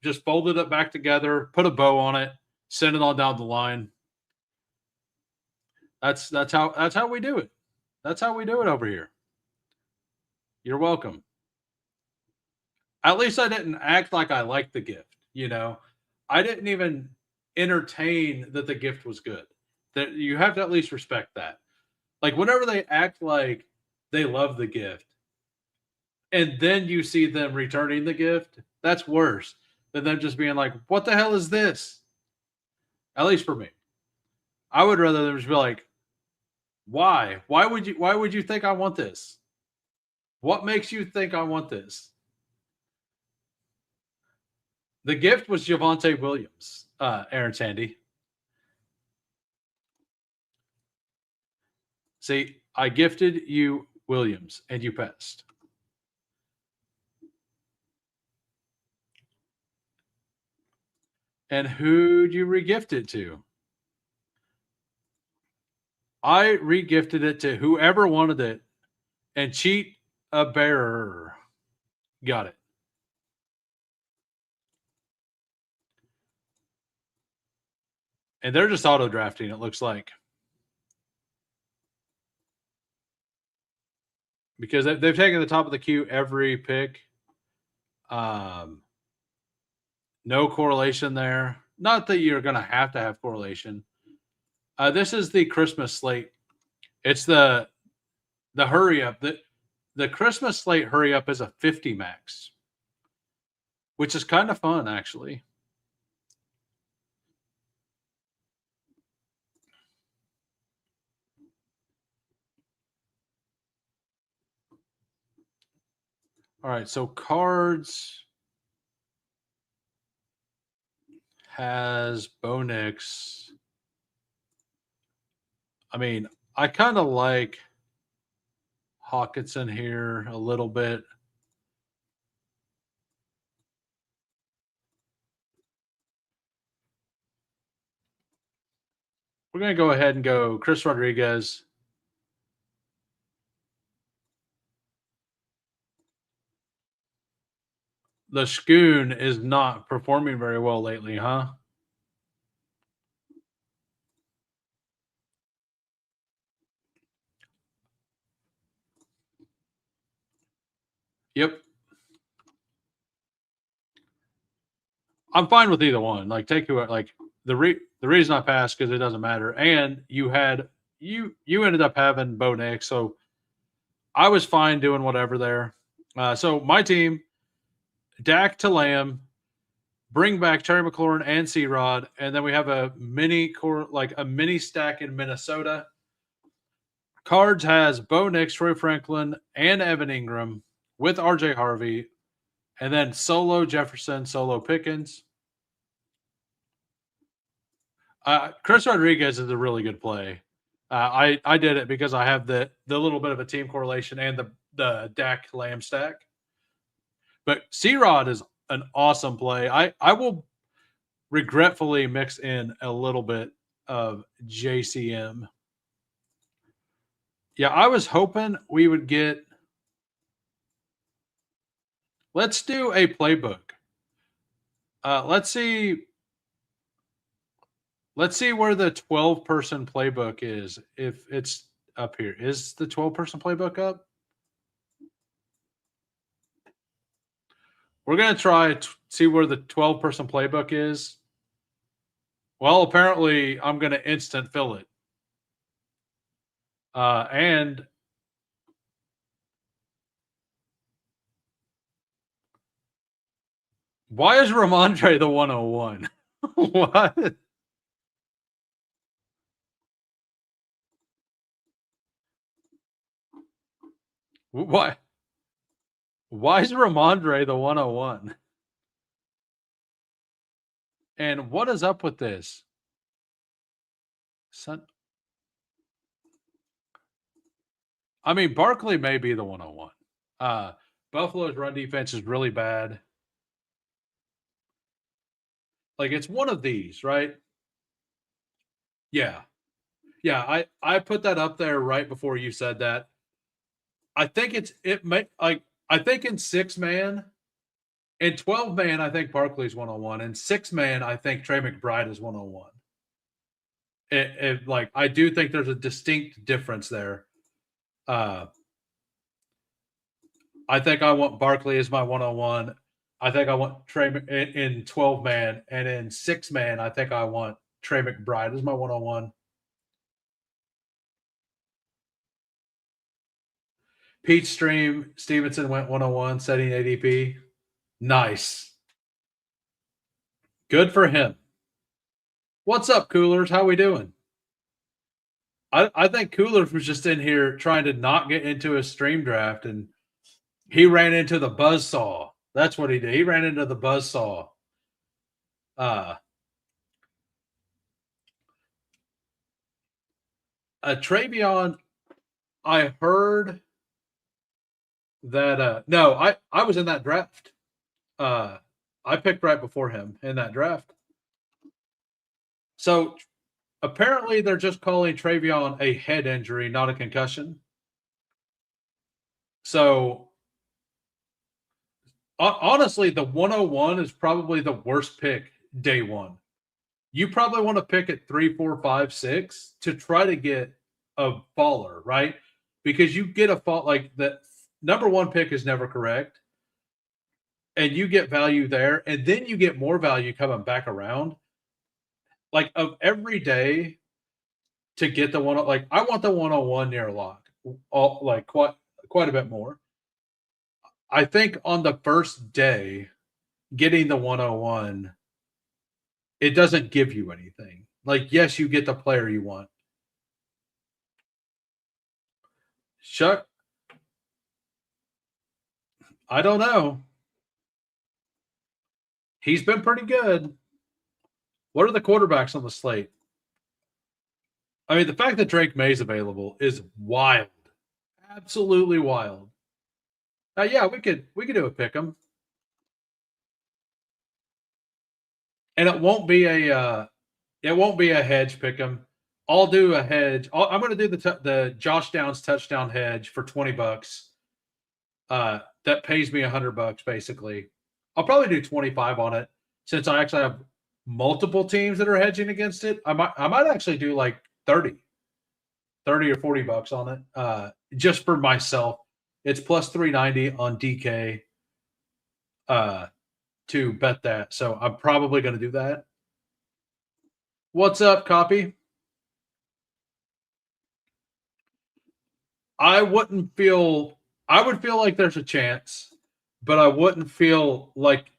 [SPEAKER 1] Just folded it back together, put a bow on it, send it all down the line. That's how we do it. That's how we do it over here. You're welcome. At least I didn't act like I liked the gift, you know. I didn't even entertain that the gift was good. That you have to at least respect that. Like whenever they act like they love the gift and then you see them returning the gift, that's worse than them just being like, "What the hell is this?" At least for me. I would rather them just be like, "Why? Why would you think I want this?" What makes you think I want this? The gift was Javonte Williams, Aaron Sandy. See, I gifted you Williams and you passed. And who'd you regift it to? I regifted it to whoever wanted it and cheat a bearer. Got it. And they're just auto drafting, it looks like. Because they've taken the top of the queue every pick. No correlation there. Not that you're going to have correlation. This is the Christmas slate. It's the hurry up. The Christmas slate hurry up is a 50 max, which is kind of fun, actually. All right, so cards has Bo Nix. I mean, I kind of like Hawkinson here a little bit. We're going to go ahead and go Chris Rodriguez. The Schoon is not performing very well lately, huh? Yep. I'm fine with either one. Like take who like the reason I passed because it doesn't matter. And you ended up having Bo Nix, so I was fine doing whatever there. So my team, Dak to Lamb, bring back Terry McLaurin and C Rod, and then we have a mini stack in Minnesota. Cards has Bo Nix, Troy Franklin, and Evan Ingram with RJ Harvey, and then solo Jefferson, solo Pickens. Chris Rodriguez is a really good play. I did it because I have the little bit of a team correlation and the Dak Lamb stack. But C Rod is an awesome play. I will regretfully mix in a little bit of JCM. Yeah, I was hoping we would get. Let's do a playbook. Let's see. Let's see where the 12-person playbook is. If it's up here, is the 12-person playbook up? We're gonna try to see where the 12-person playbook is. Well, apparently, I'm gonna instant fill it. And why is Ramondre the 101? What? Why? Why is Ramondre the 101? And what is up with this? I mean, Barkley may be the 101. Buffalo's run defense is really bad. Like it's one of these, right? Yeah. Yeah, I put that up there right before you said that. I think I think in 6-man, in 12-man, I think Barkley's 101. In 6-man, I think Trey McBride is 101. Like I do think there's a distinct difference there. I think I want Barkley as my 101. I think I want Trey in 12-man, and in 6-man, I think I want Trey McBride as my 101. Pete Stream Stevenson went 101, setting ADP. Nice. Good for him. What's up, Coolers? How we doing? I think Coolers was just in here trying to not get into a stream draft, and He ran into the buzzsaw. That's what he did. He ran into the buzzsaw. Uh, Travion, I heard that no, I was in that draft. I picked right before him in that draft. So apparently they're just calling Travion a head injury, not a concussion. So honestly, the 101 is probably the worst pick day one. You probably want to pick at 3, 4, 5, 6 to try to get a faller, right? Because you get a fall like the number one pick is never correct, and you get value there, and then you get more value coming back around. Like of every day to get the one, like I want the 101 near lock, all like quite a bit more. I think on the first day, getting the 101, it doesn't give you anything. Like, yes, you get the player you want. Chuck, I don't know. He's been pretty good. What are the quarterbacks on the slate? I mean, the fact that Drake May's available is wild. Absolutely wild. Yeah, we could do a pick 'em. And it won't be a hedge pick 'em. I'll do a hedge. I'm going to do the Josh Downs touchdown hedge for $20. That pays me $100 basically. I'll probably do 25 on it since I actually have multiple teams that are hedging against it. I might actually do like 30 or $40 on it just for myself. It's plus 390 on DK to bet that. So I'm probably going to do that. What's up, Copy? I would feel like there's a chance, but I wouldn't feel like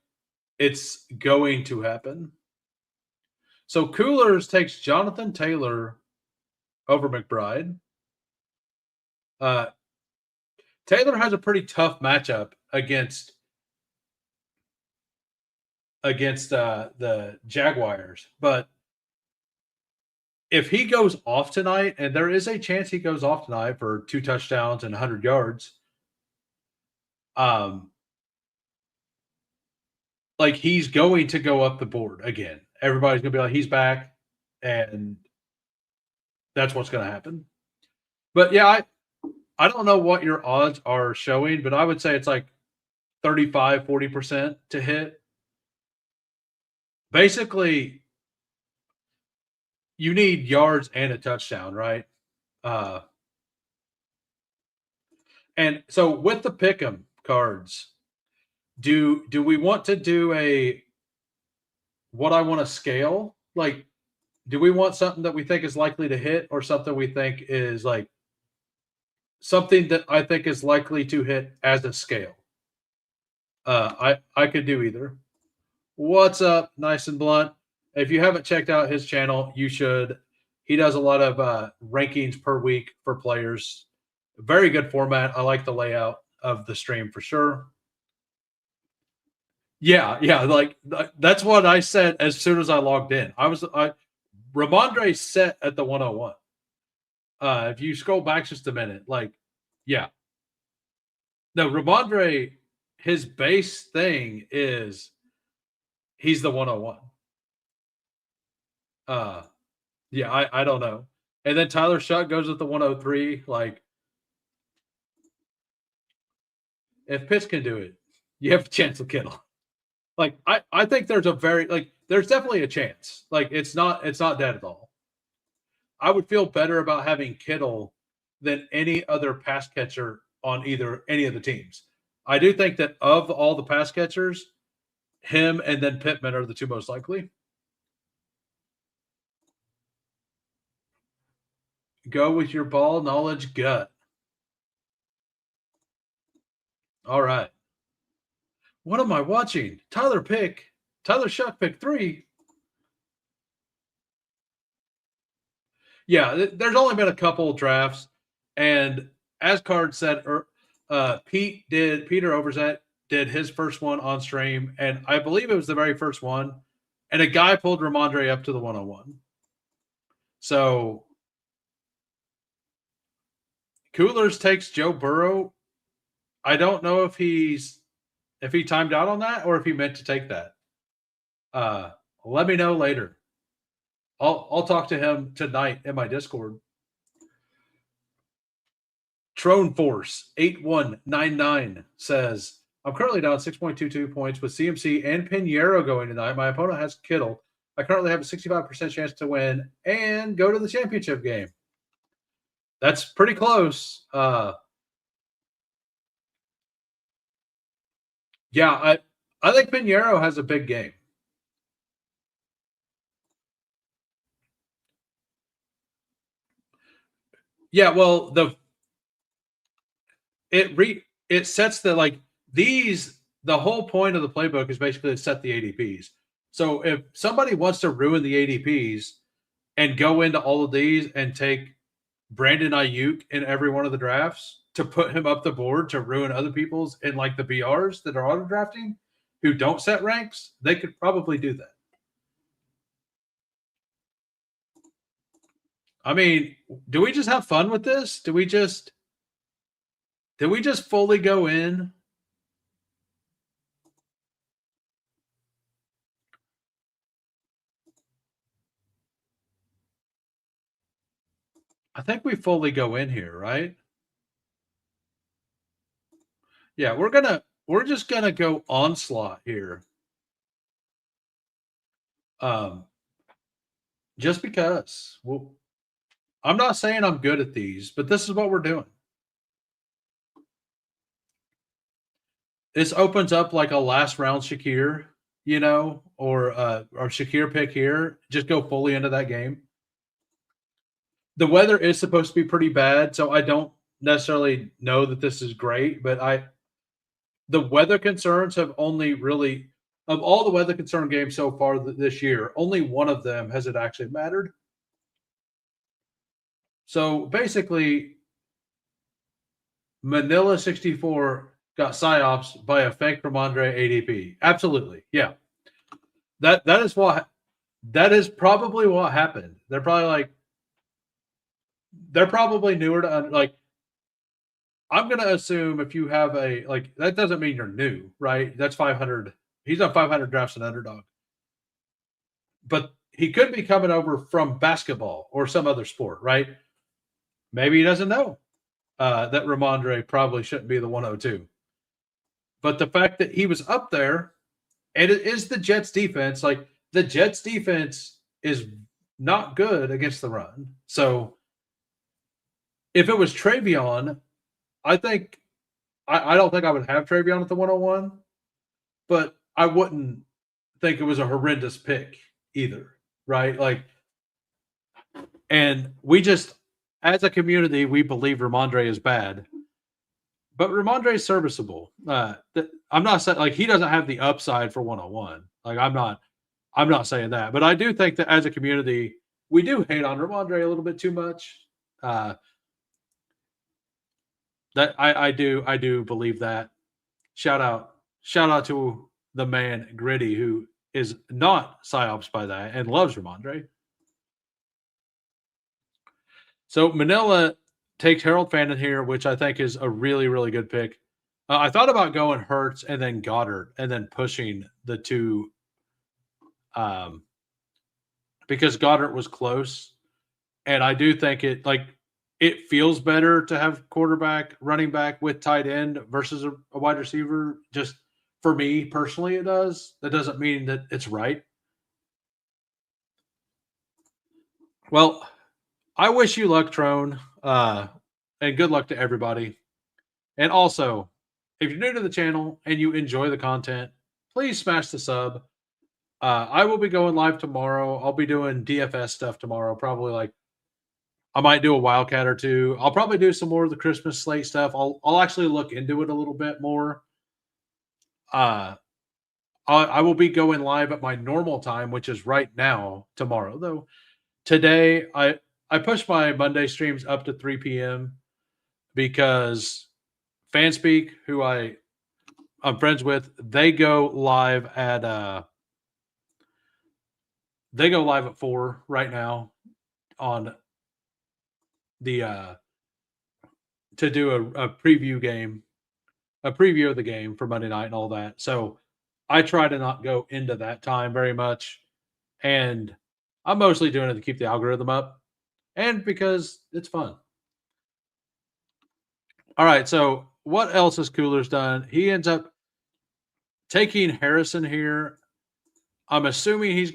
[SPEAKER 1] it's going to happen. So Coolers takes Jonathan Taylor over McBride. Taylor has a pretty tough matchup against the Jaguars, but if he goes off tonight, and there is a chance he goes off tonight for 2 touchdowns and 100 yards, like he's going to go up the board again. Everybody's gonna be like, he's back, and that's what's gonna happen. But yeah, I don't know what your odds are showing, but I would say it's like 35, 40% to hit. Basically, you need yards and a touchdown, right? And so with the pick'em cards, do we want to do a what I want to scale? Like, do we want something that we think is likely to hit, or something we think is like something that I think is likely to hit as a scale? I could do either. What's up, Nice and Blunt? If you haven't checked out his channel, you should. He does a lot of rankings per week for players. Very good format. I like the layout of the stream for sure. Yeah, like that's what I said as soon as I logged in. Ramondre set at the 101. If you scroll back just a minute, like, yeah. No, Ramondre, his base thing is he's the 101. Yeah, I don't know. And then Tyler Shutt goes with the 103. Like, if Pitts can do it, you have a chance with Kittle. Like, I think there's there's definitely a chance. Like, it's not dead at all. I would feel better about having Kittle than any other pass catcher on any of the teams. I do think that of all the pass catchers, him and then Pittman are the two most likely. Go with your ball knowledge gut. All right. What am I watching? Tyler Shuck pick 3. Yeah, there's only been a couple drafts, and as Card said Peter Overzet did his first one on stream, and I believe it was the very first one. And a guy pulled Ramondre up to the 101. So Coolers takes Joe Burrow. I don't know if he timed out on that or if he meant to take that. Let me know later. I'll talk to him tonight in my Discord. Trone Force 8199 says, I'm currently down 6.22 points with CMC and Pinheiro going tonight. My opponent has Kittle. I currently have a 65% chance to win and go to the championship game. That's pretty close. Yeah, I think Pinheiro has a big game. Yeah, well, it sets the whole point of the playbook is basically to set the ADPs. So if somebody wants to ruin the ADPs and go into all of these and take Brandon Ayuk in every one of the drafts to put him up the board to ruin other people's in like the BRs that are auto drafting who don't set ranks, they could probably do that. I mean, do we just have fun with this? Did we just fully go in? I think we fully go in here, right? Yeah, we're just gonna go onslaught here. Just because. Well, I'm not saying I'm good at these, but this is what we're doing. This opens up like a last round Shakir, or Shakir pick here. Just go fully into that game. The weather is supposed to be pretty bad, so I don't necessarily know that this is great, but the weather concerns have only really, of all the weather concern games so far this year, only one of them has it actually mattered. So basically, Manila 64 got psyops by a fake Ramondre ADP. Absolutely, yeah. That is probably what happened. They're probably newer to like. I'm gonna assume if you have that doesn't mean you're new, right? That's 500. He's on 500 drafts an underdog, but he could be coming over from basketball or some other sport, right? Maybe he doesn't know that Ramondre probably shouldn't be the 102. But the fact that he was up there, and it is the Jets defense, like the Jets defense is not good against the run. So if it was Travion, I don't think I would have Travion at the 101, but I wouldn't think it was a horrendous pick either, right? Like, and we just, as a community, we believe Ramondre is bad, but Ramondre is serviceable. I'm not saying like he doesn't have the upside for 101. Like I'm not saying that, but I do think that as a community, we do hate on Ramondre a little bit too much. That I do believe that. Shout out to the man Gritty, who is not psyops by that and loves Ramondre. So Manila takes Harold Fannin here, which I think is a really, really good pick. I thought about going Hurts and then Goddard and then pushing the two because Goddard was close. And I do think it feels better to have quarterback, running back with tight end versus a wide receiver. Just for me personally, it does. That doesn't mean that it's right. Well, I wish you luck, Trone, and good luck to everybody. And also, if you're new to the channel and you enjoy the content, please smash the sub. I will be going live tomorrow. I'll be doing DFS stuff tomorrow. Probably I might do a Wildcat or two. I'll probably do some more of the Christmas slate stuff. I'll actually look into it a little bit more. I will be going live at my normal time, which is right now tomorrow. Though today I pushed my Monday streams up to 3 p.m. because Fanspeak, who I'm friends with, they go live at 4 right now on the to do a preview game, a preview of the game for Monday night and all that. So I try to not go into that time very much. And I'm mostly doing it to keep the algorithm up and because it's fun. All right. So what else has Cooler's done? He ends up taking Harrison here. I'm assuming he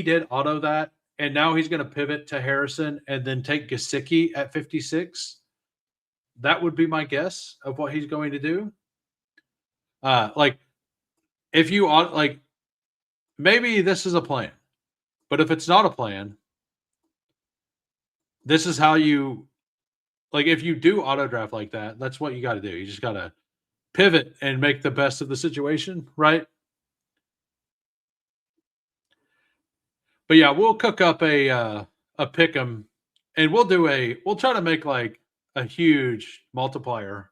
[SPEAKER 1] did auto that, and now he's gonna pivot to Harrison and then take Gesicki at 56. That would be my guess of what he's going to do. Like if you like maybe this is a plan, but if it's not a plan, this is how you like if you do auto draft like that, that's what you got to do. You just got to pivot and make the best of the situation, right? But yeah, we'll cook up a pick 'em, and we'll try to make like a huge multiplier.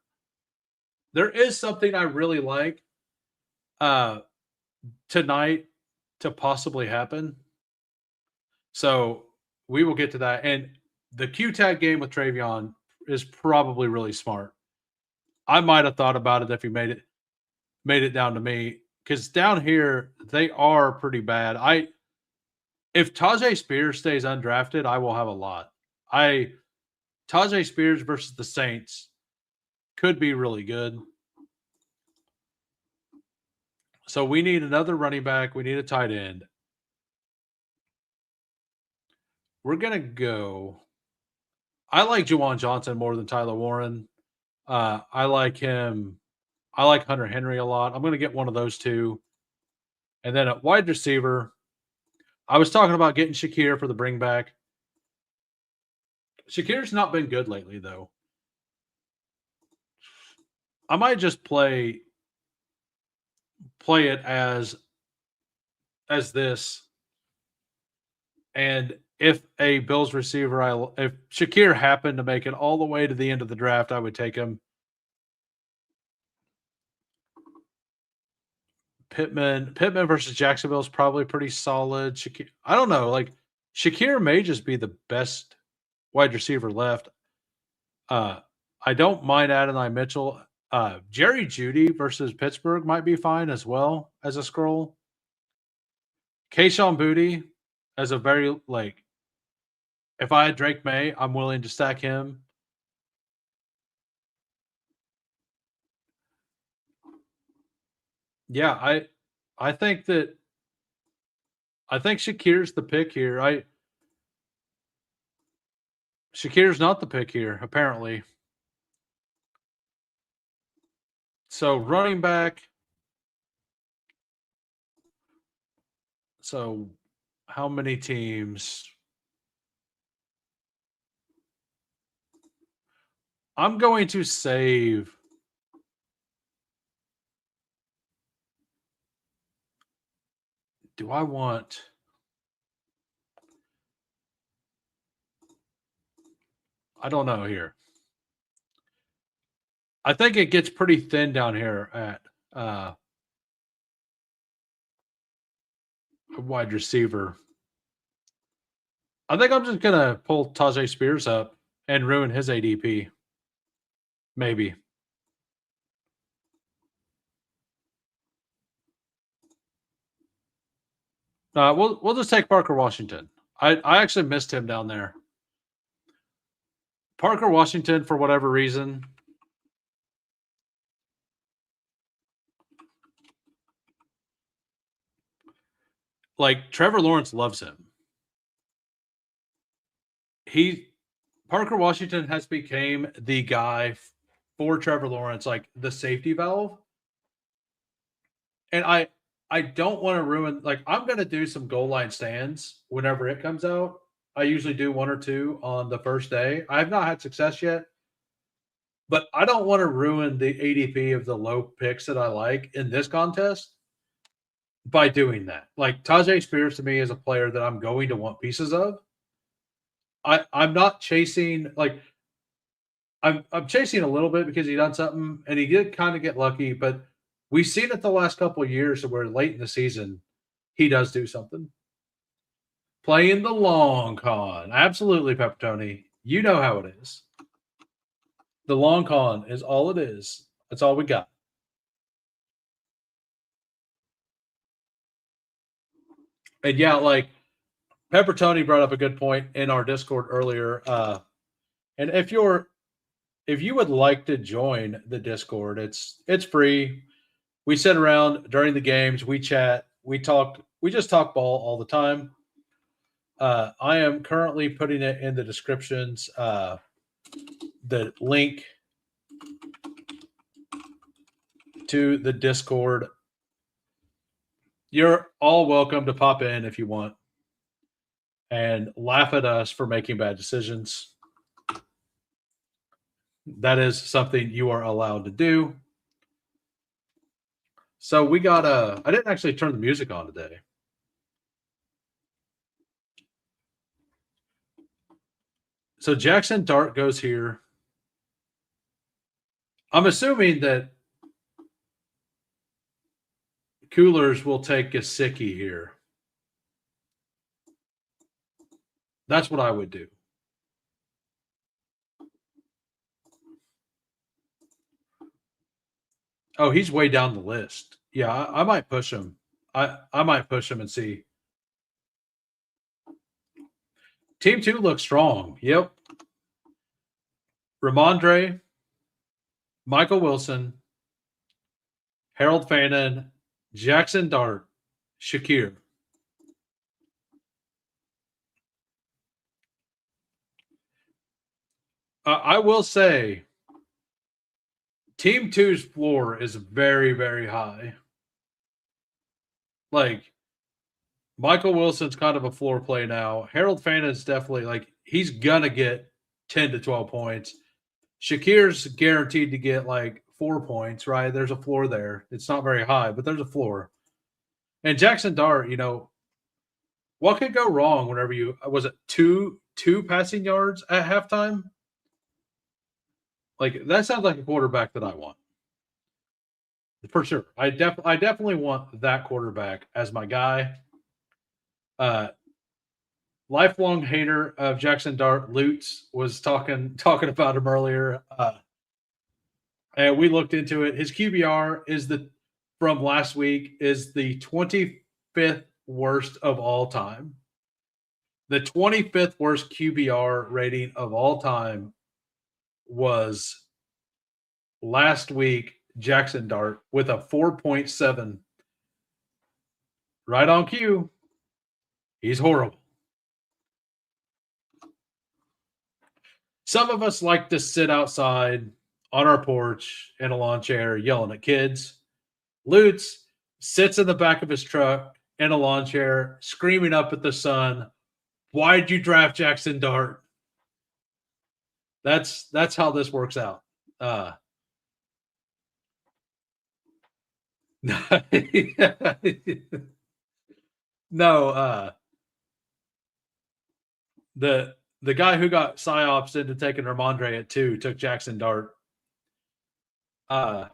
[SPEAKER 1] There is something I really like uh tonight to possibly happen. So we will get to that. And the Q tag game with Travion is probably really smart. I might have thought about it if he made it down to me. Because down here, they are pretty bad. If Tajay Spears stays undrafted, I will have a lot. Tajay Spears versus the Saints could be really good. So we need another running back. We need a tight end. We're gonna go. I like Juwan Johnson more than Tyler Warren. I like him. I like Hunter Henry a lot. I'm gonna get one of those two. And then at wide receiver, I was talking about getting Shakir for the bring back. Shakir's not been good lately, though. I might just play it as this. And if a Bills receiver, if Shakir happened to make it all the way to the end of the draft, I would take him. Pittman versus Jacksonville is probably pretty solid. Shakir, I don't know. Like Shakir may just be the best wide receiver left. I don't mind Adonai Mitchell. Jerry Jeudy versus Pittsburgh might be fine as well as a scroll. Kayshon Boutte as a very like. If I had Drake May, I'm willing to stack him. Yeah, I think Shakir's the pick here. Shakir's not the pick here, apparently. So running back. So how many teams? I'm going to save. Do I want? I don't know here. I think it gets pretty thin down here at wide receiver. I think I'm just gonna pull Tajay Spears up and ruin his ADP. Maybe. We'll just take Parker Washington. I actually missed him down there. Parker Washington, for whatever reason, like Trevor Lawrence loves him. Parker Washington has became the guy for Trevor Lawrence, like the safety valve. And I don't want to ruin like I'm gonna do some goal line stands whenever it comes out. I usually do 1 or 2 on the first day. I have not had success yet, but I don't want to ruin the ADP of the low picks that I like in this contest by doing that. Like Tajay Spears to me is a player that I'm going to want pieces of. I'm not chasing like I'm chasing a little bit because he done something, and he did kind of get lucky, but we've seen it the last couple of years where late in the season he does do something. Playing the long con, absolutely, Pepperoni. You know how it is. The long con is all it is. That's all we got. And yeah, like Pepper Tony brought up a good point in our Discord earlier. And if you would like to join the Discord, it's free. We sit around during the games, we chat, we just talk ball all the time. I am currently putting it in the descriptions. The link to the Discord. You're all welcome to pop in if you want and laugh at us for making bad decisions. That is something you are allowed to do. So we got I didn't actually turn the music on today. So Jackson Dart goes here. I'm assuming that Coolers will take Gesicki here. That's what I would do. Oh, he's way down the list. Yeah, I might push him. I might push him and see. Team 2 looks strong. Yep. Ramondre, Michael Wilson, Harold Fannin, Jackson Dart, Shakir. I will say Team 2's floor is very, very high. Like, Michael Wilson's kind of a floor play now. Harold Fannin's definitely like he's gonna get 10 to 12 points. Shakir's guaranteed to get like 4 points, right? There's a floor there. It's not very high, but there's a floor. And Jackson Dart, what could go wrong whenever you was it two passing yards at halftime? Like that sounds like a quarterback that I want. For sure. I definitely want that quarterback as my guy. Lifelong hater of Jackson Dart, Lutz was talking about him earlier. And we looked into it. His QBR is from last week is the 25th worst of all time. The 25th worst QBR rating of all time was last week Jackson Dart with a 4.7. Right on cue. He's horrible. Some of us like to sit outside on our porch in a lawn chair yelling at kids. Lutz sits in the back of his truck in a lawn chair screaming up at the sun, "Why'd you draft Jackson Dart?" That's how this works out. No, the guy who got psyops into taking Ramondre at 2 took Jackson Dart. I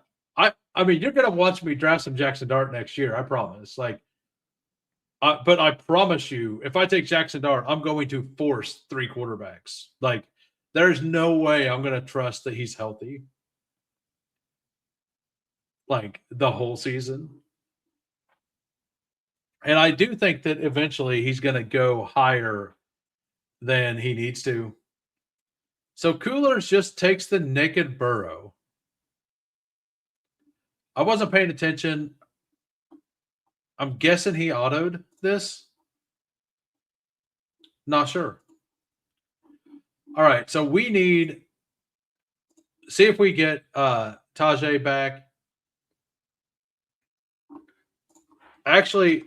[SPEAKER 1] mean, you're gonna watch me draft some Jackson Dart next year. I promise. But I promise you, if I take Jackson Dart, I'm going to force 3 quarterbacks. Like, there's no way I'm gonna trust that he's healthy. Like the whole season. And I do think that eventually he's gonna go higher than he needs to. So Coolers just takes the naked Burrow. I wasn't paying attention. I'm guessing he autoed this. Not sure. All right, so we need see if we get Tajay back. Actually,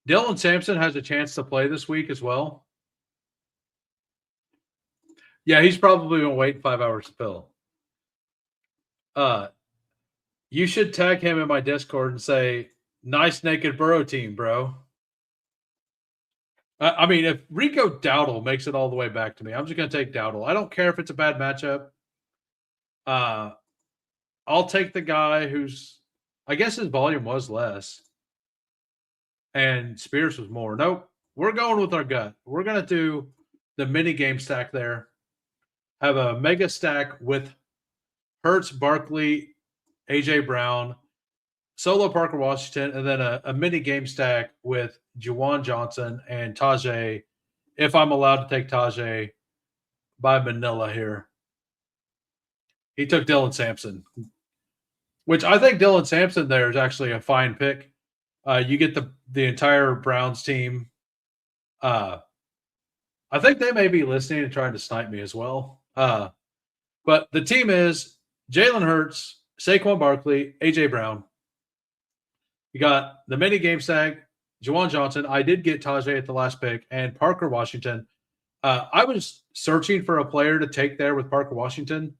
[SPEAKER 1] Dylan Sampson has a chance to play this week as well. Yeah, he's probably been waiting 5 hours to fill. You should tag him in my Discord and say, "Nice naked Burrow team, bro." I mean, if Rico Dowdle makes it all the way back to me, I'm just going to take Dowdle. I don't care if it's a bad matchup. Uh, I'll take the guy who's, I guess his volume was less and Spears was more. Nope. We're going with our gut. We're going to do the mini game stack there. Have a mega stack with Hurts, Barkley, AJ Brown, solo Parker Washington, and then a mini game stack with Juwan Johnson and Tajay, if I'm allowed to take Tajay by Manila here. He took Dylan Sampson, which I think Dylan Sampson there is actually a fine pick. You get the entire Browns team. I think they may be listening and trying to snipe me as well. But the team is Jalen Hurts, Saquon Barkley, AJ Brown. You got the mini game stack, Juwan Johnson. I did get Tajay at the last pick, and Parker Washington. I was searching for a player to take there with Parker Washington.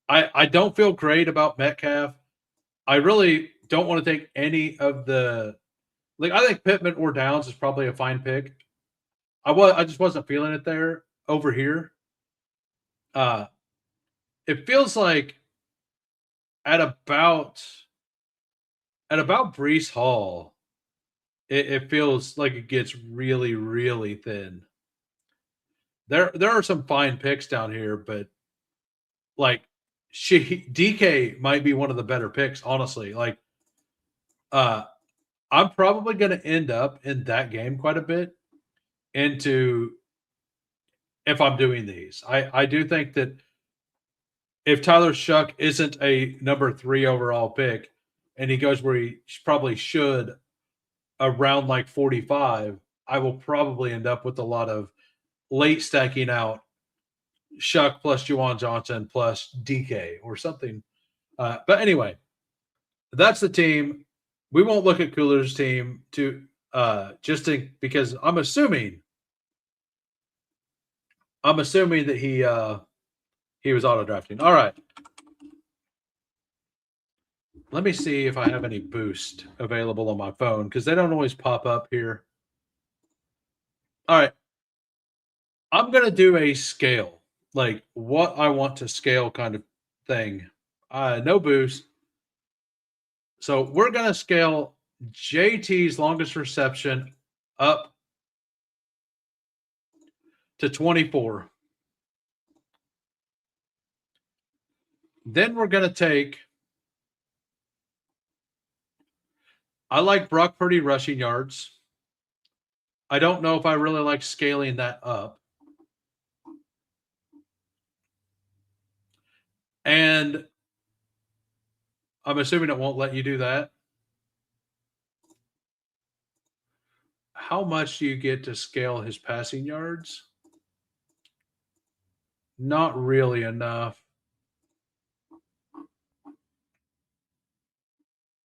[SPEAKER 1] I don't feel great about Metcalf. I really don't want to take any of the I think Pittman or Downs is probably a fine pick. I just wasn't feeling it there over here. It feels like at about Brees Hall, it feels like it gets really, really thin. There are some fine picks down here, but like DK might be one of the better picks, honestly. I'm probably going to end up in that game quite a bit into if I'm doing these. I do think that if Tyler Shuck isn't a number 3 overall pick and he goes where he probably should around like 45, I will probably end up with a lot of late stacking out Shuck plus Juwan Johnson plus DK or something. But anyway, that's the team. We won't look at Cooler's team because I'm assuming that he was auto drafting. All right. Let me see if I have any boost available on my phone because they don't always pop up here. All right. I'm going to do a scale, like what I want to scale kind of thing. No boost. So we're going to scale JT's longest reception up to 24. Then we're going to take, I like Brock Purdy rushing yards. I don't know if I really like scaling that up. And I'm assuming it won't let you do that. How much do you get to scale his passing yards? Not really enough.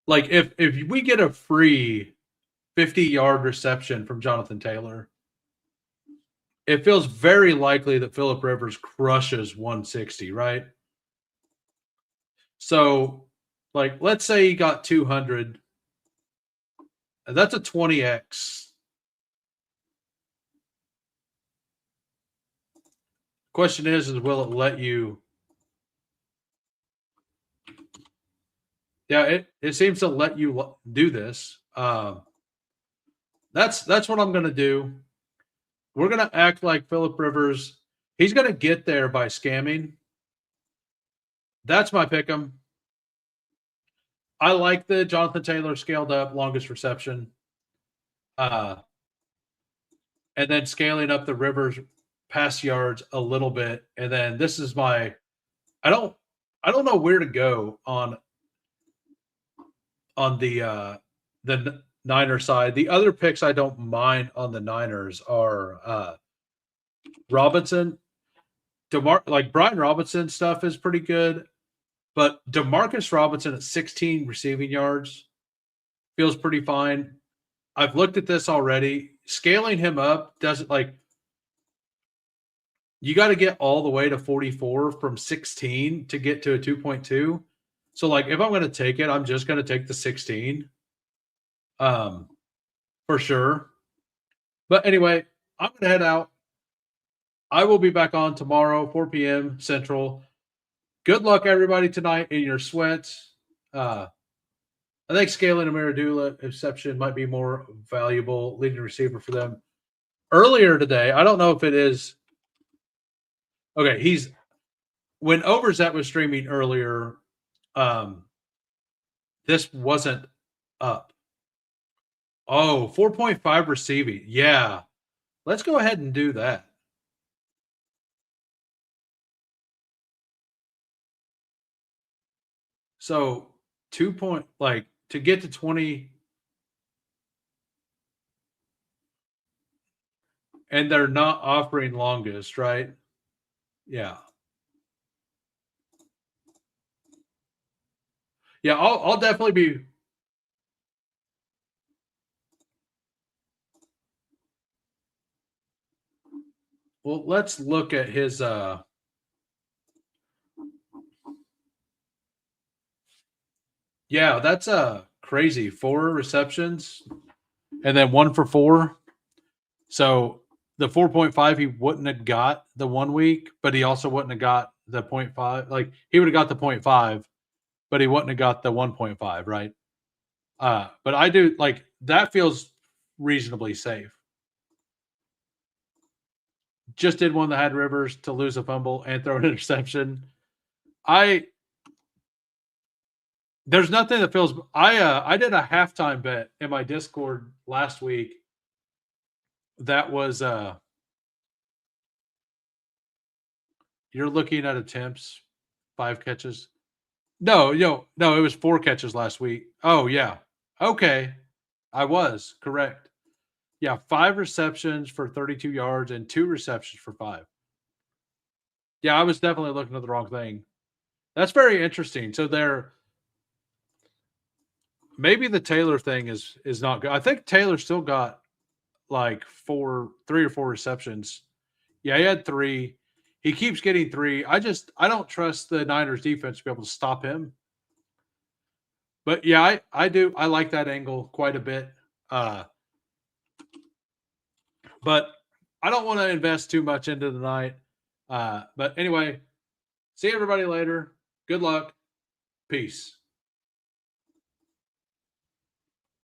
[SPEAKER 1] Like if we get a free 50-yard reception from Jonathan Taylor, it feels very likely that Phillip Rivers crushes 160, right? So, like, let's say he got 200. That's a 20x. Question is will it let you? Yeah, it seems to let you do this. That's what I'm going to do. We're going to act like Phillip Rivers. He's going to get there by scamming. That's my pick 'em. I like the Jonathan Taylor scaled up longest reception. And then scaling up the Rivers pass yards a little bit. And then this is my I don't know where to go on the Niners side. The other picks I don't mind on the Niners are Robinson. Like Brian Robinson stuff is pretty good, but Demarcus Robinson at 16 receiving yards feels pretty fine. I've looked at this already. Scaling him up doesn't you got to get all the way to 44 from 16 to get to a 2.2. So like if I'm going to take it, I'm just going to take the 16. For sure. But anyway, I'm gonna head out. I will be back on tomorrow, 4 p.m. Central. Good luck, everybody, tonight in your sweats. Uh, I think Scaling and Maradula exception might be more valuable leading receiver for them. Earlier today, I don't know if it is. Okay, he's when Overzet was streaming earlier. This wasn't up. Oh, 4.5 receiving. Yeah, let's go ahead and do that. So 2 point like to get to 20, and they're not offering longest, right? Yeah. Yeah, I'll definitely be. Well, let's look at his yeah, that's crazy. 4 receptions and then 1 for 4. So the 4.5 he wouldn't have got the 1 week, but he also wouldn't have got the point 0.5. Like he would have got the 0.5, but he wouldn't have got the 1.5, right? But I do like that feels reasonably safe. Just did one that had Rivers to lose a fumble and throw an interception. I There's nothing that feels. I did a halftime bet in my Discord last week. That was you're looking at attempts, 5 catches. No, no, it was 4 catches last week. Oh yeah, okay, I was correct. Yeah, 5 receptions for 32 yards and 2 receptions for 5. Yeah, I was definitely looking at the wrong thing. That's very interesting. So there, maybe the Taylor thing is not good. I think Taylor still got like 3 or 4 receptions. Yeah, he had 3. He keeps getting 3. I don't trust the Niners defense to be able to stop him. But yeah, I do. I like that angle quite a bit. Uh, but I don't want to invest too much into the night. But anyway, see everybody later. Good luck. Peace.